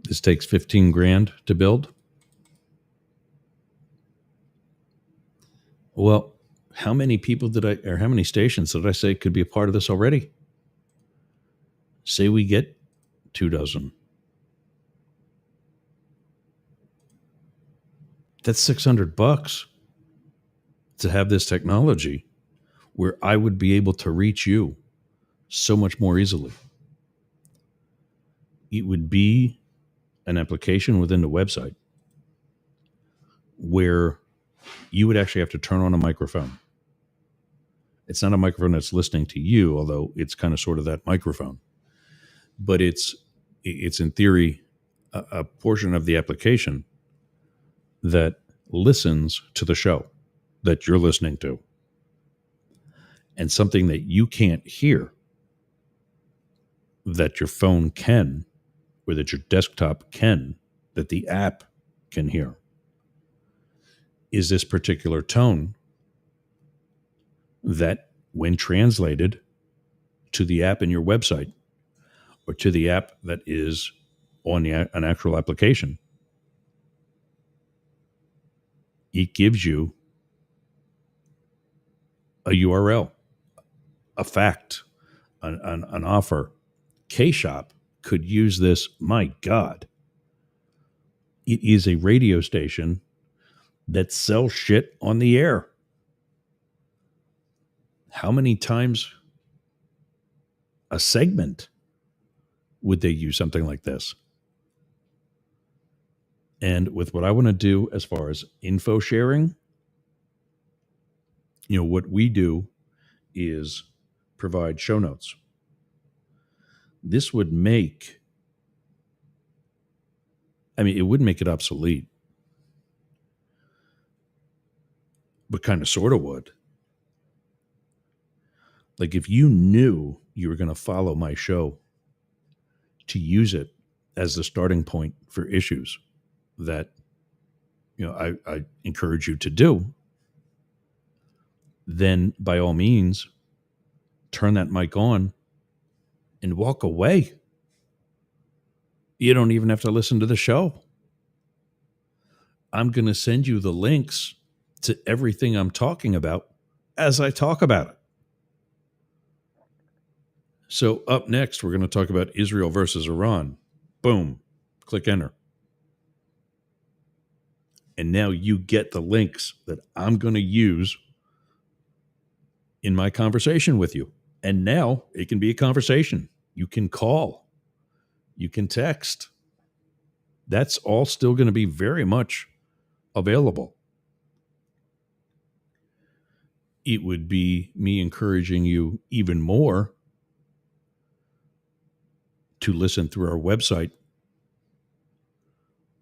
this takes $15,000 to build. Well, how many people how many stations did I say could be a part of this already? Say we get 24. That's $600 to have this technology where I would be able to reach you so much more easily. It would be an application within the website where you would actually have to turn on a microphone. It's not a microphone that's listening to you, although it's kind of sort of that microphone. But it's It's in theory a portion of the application that listens to the show that you're listening to, and something that you can't hear that your phone can, or that your desktop can, that the app can hear, is this particular tone that, when translated to the app in your website or to the app that is on an actual application, it gives you a URL, a fact, an offer. K-Shop could use this. My God. It is a radio station that sells shit on the air. How many times a segment would they use something like this? And with what I want to do as far as info sharing, what we do is provide show notes. This would make, it would make it obsolete, but kind of sort of would. Like, if you knew you were going to follow my show to use it as the starting point for issues that, I encourage you to do, then by all means, turn that mic on and walk away. You don't even have to listen to the show. I'm going to send you the links to everything I'm talking about as I talk about it. So up next, we're going to talk about Israel versus Iran. Boom. Click enter. And now you get the links that I'm going to use in my conversation with you. And now it can be a conversation. You can call. You can text. That's all still going to be very much available. It would be me encouraging you even more to listen through our website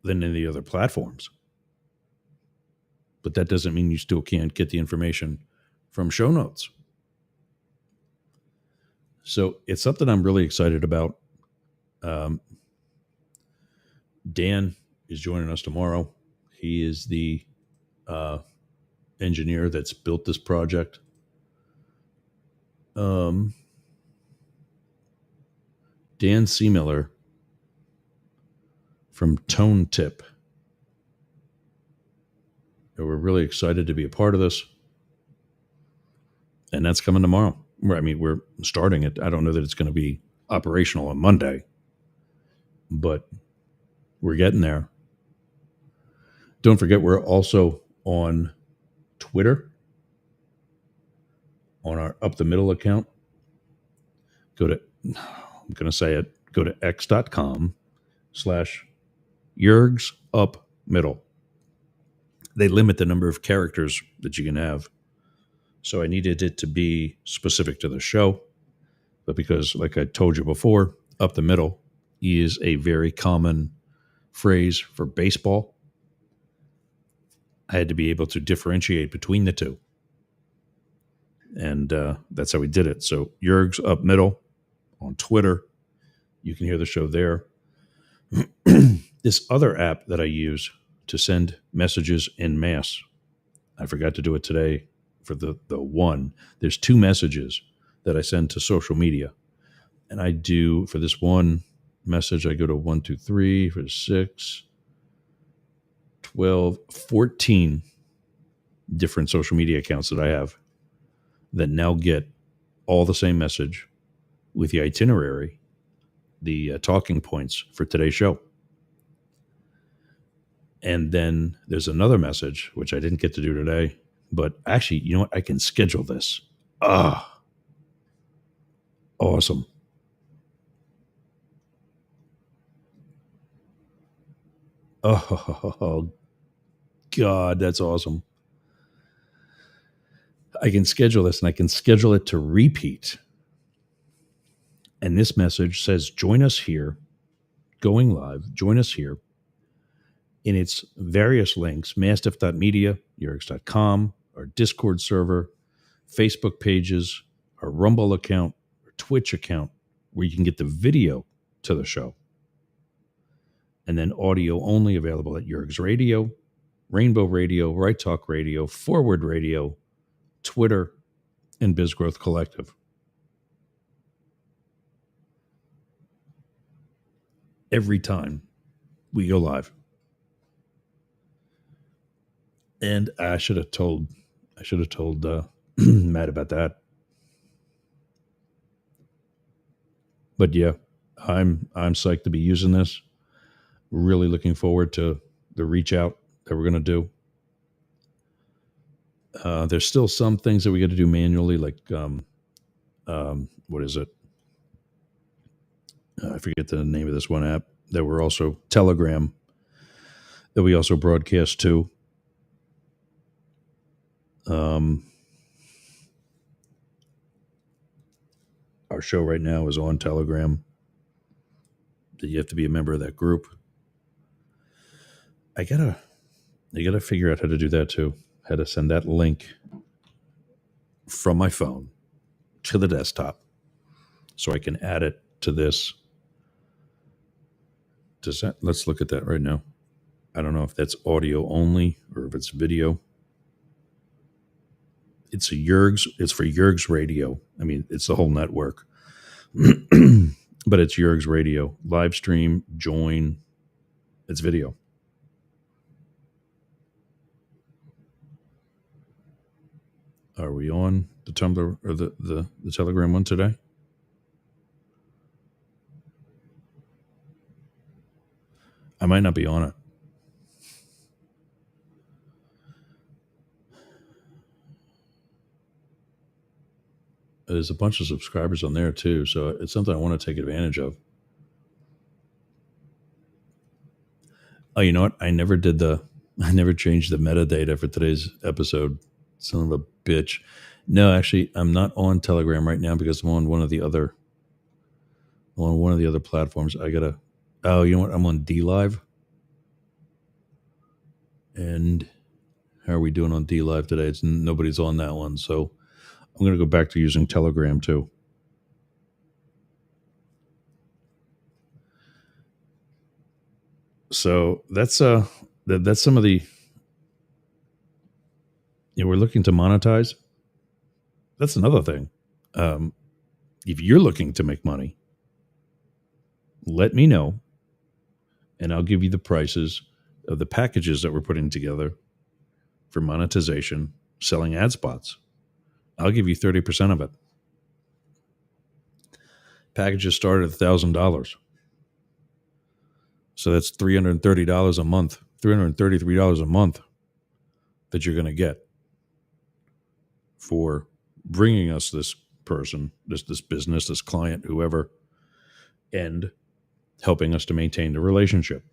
than any other platforms. But that doesn't mean you still can't get the information from show notes. So it's something I'm really excited about. Dan is joining us tomorrow. He is the engineer that's built this project. Dan Seemiller from Tone Tip. And we're really excited to be a part of this. And that's coming tomorrow. We're starting it. I don't know that it's going to be operational on Monday, but we're getting there. Don't forget, we're also on Twitter, on our Up the Middle account. Go to x.com/Yergz Up Middle. They limit the number of characters that you can have. So I needed it to be specific to the show. But because, like I told you before, up the middle is a very common phrase for baseball, I had to be able to differentiate between the two. And that's how we did it. So Yergz Up Middle on Twitter. You can hear the show there. This other app that I use to send messages en masse, I forgot to do it today for the one. There's 2 messages that I send to social media. And I do, for this one message, I go to 1, 2, 3, for 6, 12, 14 different social media accounts that I have that now get all the same message with the itinerary, the talking points for today's show. And then there's another message, which I didn't get to do today, but actually, you know what? I can schedule this. Awesome. Oh, God, that's awesome. I can schedule this, and I can schedule it to repeat. And this message says, join us here going live. Join us here in its various links, mastiff.media, yergz.com, our Discord server, Facebook pages, our Rumble account, our Twitch account, where you can get the video to the show. And then audio only available at Yergz Radio, Rainbow Radio, Right Talk Radio, Forward Radio, Twitter, and Biz Growth Collective. Every time we go live. And I should have told Matt about that. But yeah, I'm psyched to be using this. Really looking forward to the reach out that we're going to do. There's still some things that we got to do manually, like what is it? I forget the name of this one app that we're also Telegram that we also broadcast to. Our show right now is on Telegram. You have to be a member of that group. I gotta figure out how to do that too. How to send that link from my phone to the desktop so I can add it to this. Let's look at that right now. I don't know if that's audio only or if it's video. It's for Yergz Radio. I mean, it's the whole network. But it's Yergz Radio. Live stream, join. It's video. Are we on the Tumblr or the Telegram one today? I might not be on it. There's a bunch of subscribers on there too, so it's something I want to take advantage of. Oh, you know what? I never changed the metadata for today's episode. Son of a bitch. No, actually, I'm not on Telegram right now because I'm on one of the other platforms. Oh, you know what? I'm on DLive. And how are we doing on DLive today? Nobody's on that one, so I'm going to go back to using Telegram too. So that's some of the. We're looking to monetize. That's another thing. If you're looking to make money, let me know, and I'll give you the prices of the packages that we're putting together for monetization, selling ad spots. I'll give you 30% of it. Packages start at $1,000. So that's $330 a month, $333 a month that you're going to get for bringing us this person, this business, this client, whoever, and helping us to maintain the relationship.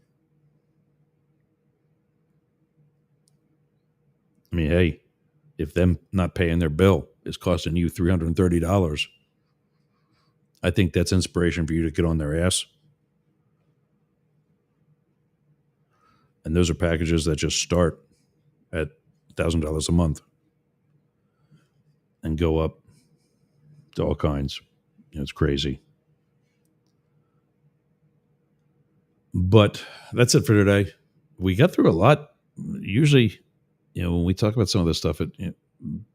I mean, hey, if them not paying their bill is costing you $330, I think that's inspiration for you to get on their ass. And those are packages that just start at $1,000 a month and go up to all kinds. It's crazy. But that's it for today. We got through a lot. Usually, when we talk about some of this stuff,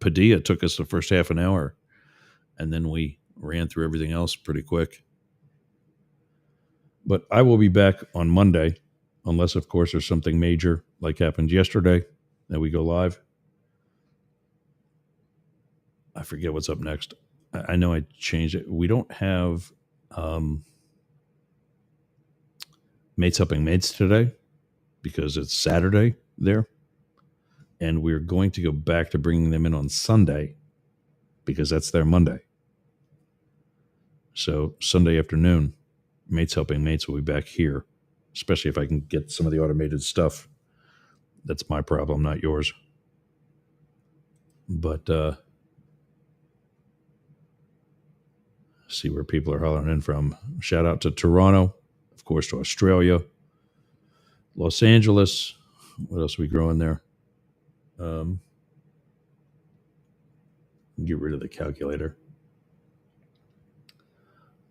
Padilla took us the first half an hour, and then we ran through everything else pretty quick. But I will be back on Monday, unless, of course, there's something major like happened yesterday that we go live. I forget what's up next. I know I changed it. We don't have Mates Helping Mates today because it's Saturday there. And we're going to go back to bringing them in on Sunday because that's their Monday. So Sunday afternoon, Mates Helping Mates will be back here, especially if I can get some of the automated stuff. That's my problem, not yours. But see where people are hollering in from. Shout out to Toronto, of course, to Australia, Los Angeles. What else are we growing there? Get rid of the calculator.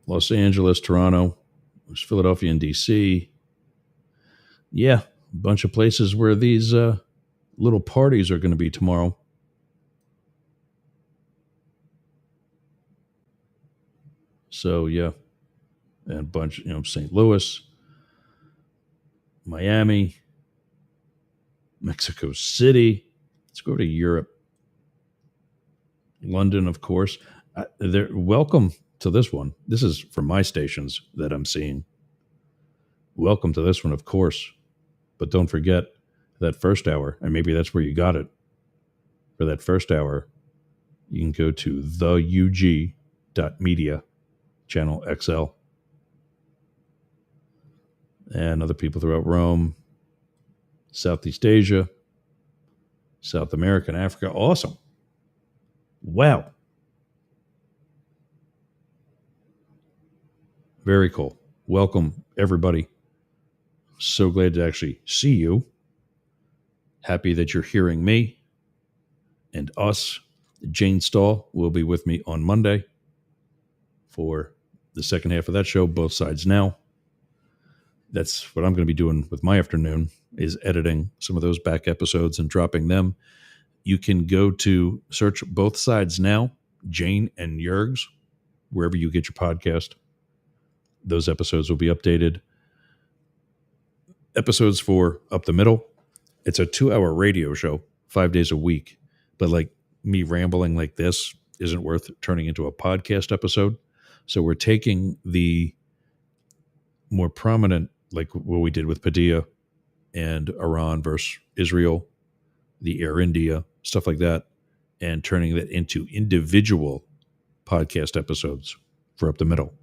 Los Angeles, Toronto, there's Philadelphia, and DC. Yeah, a bunch of places where these little parties are going to be tomorrow. So yeah, and a bunch, St. Louis, Miami, Mexico City. Let's go to Europe. London, of course. They're welcome to this one. This is from my stations that I'm seeing. Welcome to this one, of course. But don't forget that first hour, and maybe that's where you got it. For that first hour, you can go to theug.media, channel XL. And other people throughout Rome, Southeast Asia, South America, and Africa. Awesome. Wow. Very cool. Welcome, everybody. So glad to actually see you. Happy that you're hearing me and us. Jane Stahl will be with me on Monday for the second half of that show, Both Sides Now. That's what I'm going to be doing with my afternoon, is editing some of those back episodes and dropping them. You can go to search Both Sides Now, Jane and Yergz, wherever you get your podcast. Those episodes will be updated. Episodes for Up the Middle. It's a 2-hour radio show, 5 days a week. But like me rambling like this isn't worth turning into a podcast episode. So we're taking the more prominent, like what we did with Padilla and Iran versus Israel, the Air India, stuff like that, and turning that into individual podcast episodes for Up the Middle.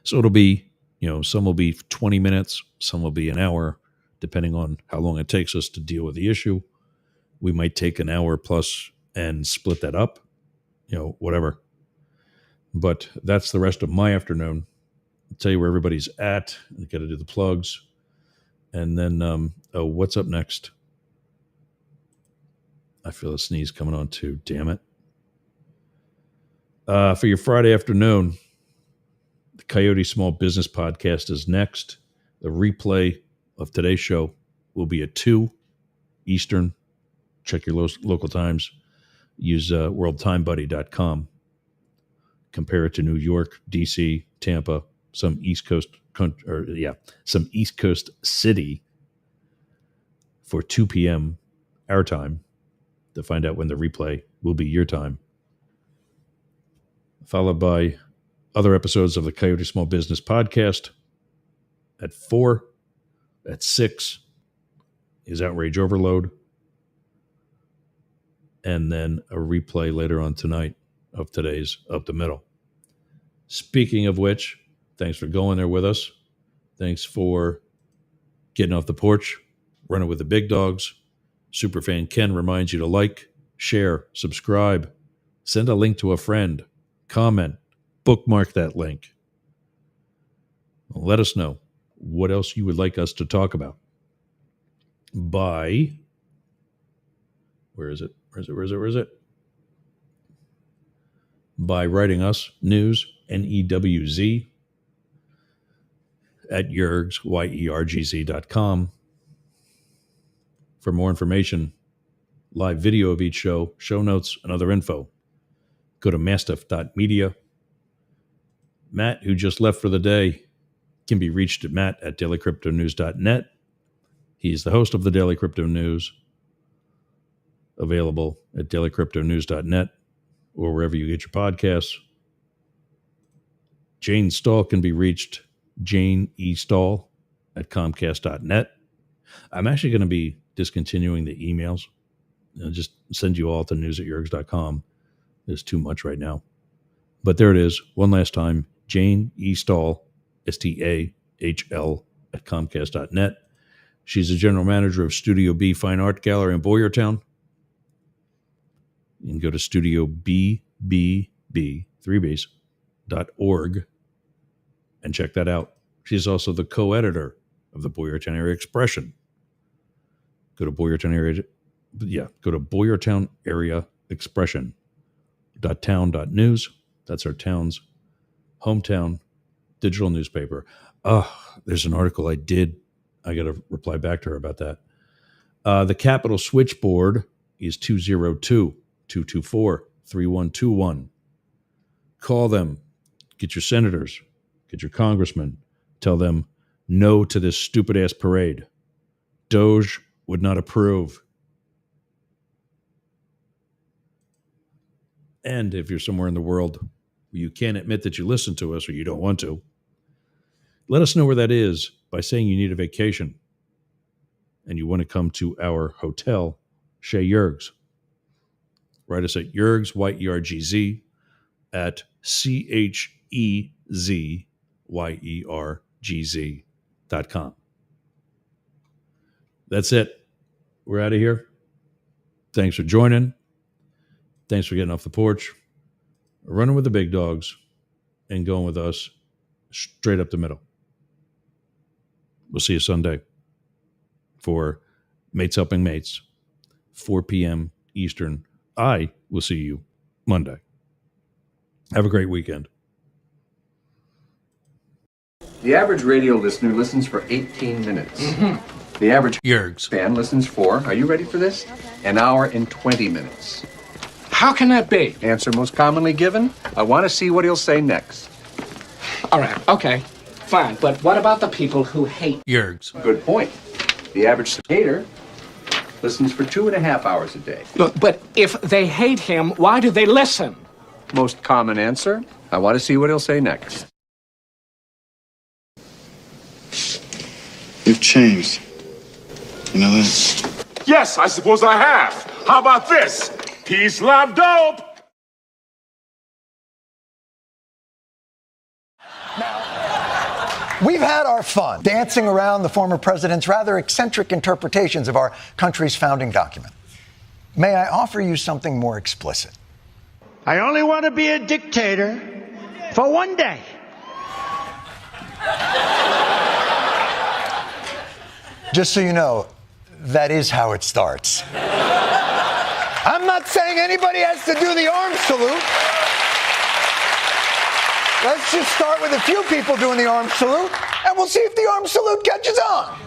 So it'll be, some will be 20 minutes, some will be an hour, depending on how long it takes us to deal with the issue. We might take an hour plus and split that up, whatever. But that's the rest of my afternoon. I'll tell you where everybody's at. I got to do the plugs. And then, what's up next? I feel a sneeze coming on too. Damn it. For your Friday afternoon, the Coyote Small Business Podcast is next. The replay of today's show will be at 2 Eastern. Check your local times. Use worldtimebuddy.com. Compare it to New York, DC, Tampa, some East Coast city for 2 p.m. our time to find out when the replay will be your time. Followed by other episodes of the Coyote Small Business Podcast at 4. At 6 is Outrage Overload. And then a replay later on tonight of today's Up the Middle. Speaking of which, thanks for going there with us. Thanks for getting off the porch, running with the big dogs. Superfan Ken reminds you to like, share, subscribe, send a link to a friend, comment, bookmark that link. Let us know what else you would like us to talk about by, where is it? By writing us, NEWZ, NEWZ, at Yergz, YERGZ.com. For more information, live video of each show, show notes, and other info, go to mastiff.media. Matt, who just left for the day, can be reached at matt@dailycryptonews.net. He's the host of the Daily Crypto News, available at dailycryptonews.net or wherever you get your podcasts. Jane Stahl can be reached, Jane E. Stahl, at comcast.net. I'm actually going to be discontinuing the emails. I'll just send you all to news@yergz.com. There's too much right now. But there it is. One last time, Jane E. Stahl, STAHL, at comcast.net. She's the general manager of Studio B Fine Art Gallery in Boyertown. You can go to studioBBB, 3Bs.org, and check that out. She's also the co-editor of the Boyertown Area Expression. Go to Boyertown Area, go to Boyertown Area Expression .town.news. That's our town's hometown digital newspaper. Oh, there's an article I did. I got to reply back to her about that. The Capitol switchboard is 202-224-3121. Call them. Get your senators. Get your congressmen. Tell them no to this stupid-ass parade. Doge would not approve. And if you're somewhere in the world where you can't admit that you listen to us or you don't want to, let us know where that is by saying you need a vacation and you want to come to our hotel, Chez Yergz. Write us at Yergz, Y-E-R-G-Z, at CHEZYERGZ.com. That's it. We're out of here. Thanks for joining. Thanks for getting off the porch, running with the big dogs, and going with us straight up the middle. We'll see you Sunday for Mates Helping Mates, 4 p.m. Eastern. I will see you Monday. Have a great weekend. The average radio listener listens for 18 minutes. The average Yergz fan listens for, are you ready for this? An hour and 20 minutes. How can that be? Answer most commonly given, I want to see what he'll say next. All right, okay, fine. But what about the people who hate Yergz. Good point. The average skater listens for 2.5 hours a day. Look, but if they hate him, why do they listen? Most common answer, I want to see what he'll say next. You've changed. You know that? Yes, I suppose I have. How about this? Peace, love, dope. We've had our fun dancing around the former president's rather eccentric interpretations of our country's founding document. May I offer you something more explicit? I only want to be a dictator for one day. Just so you know, that is how it starts. I'm not saying anybody has to do the arms salute. Let's just start with a few people doing the arms salute, and we'll see if the arms salute catches on.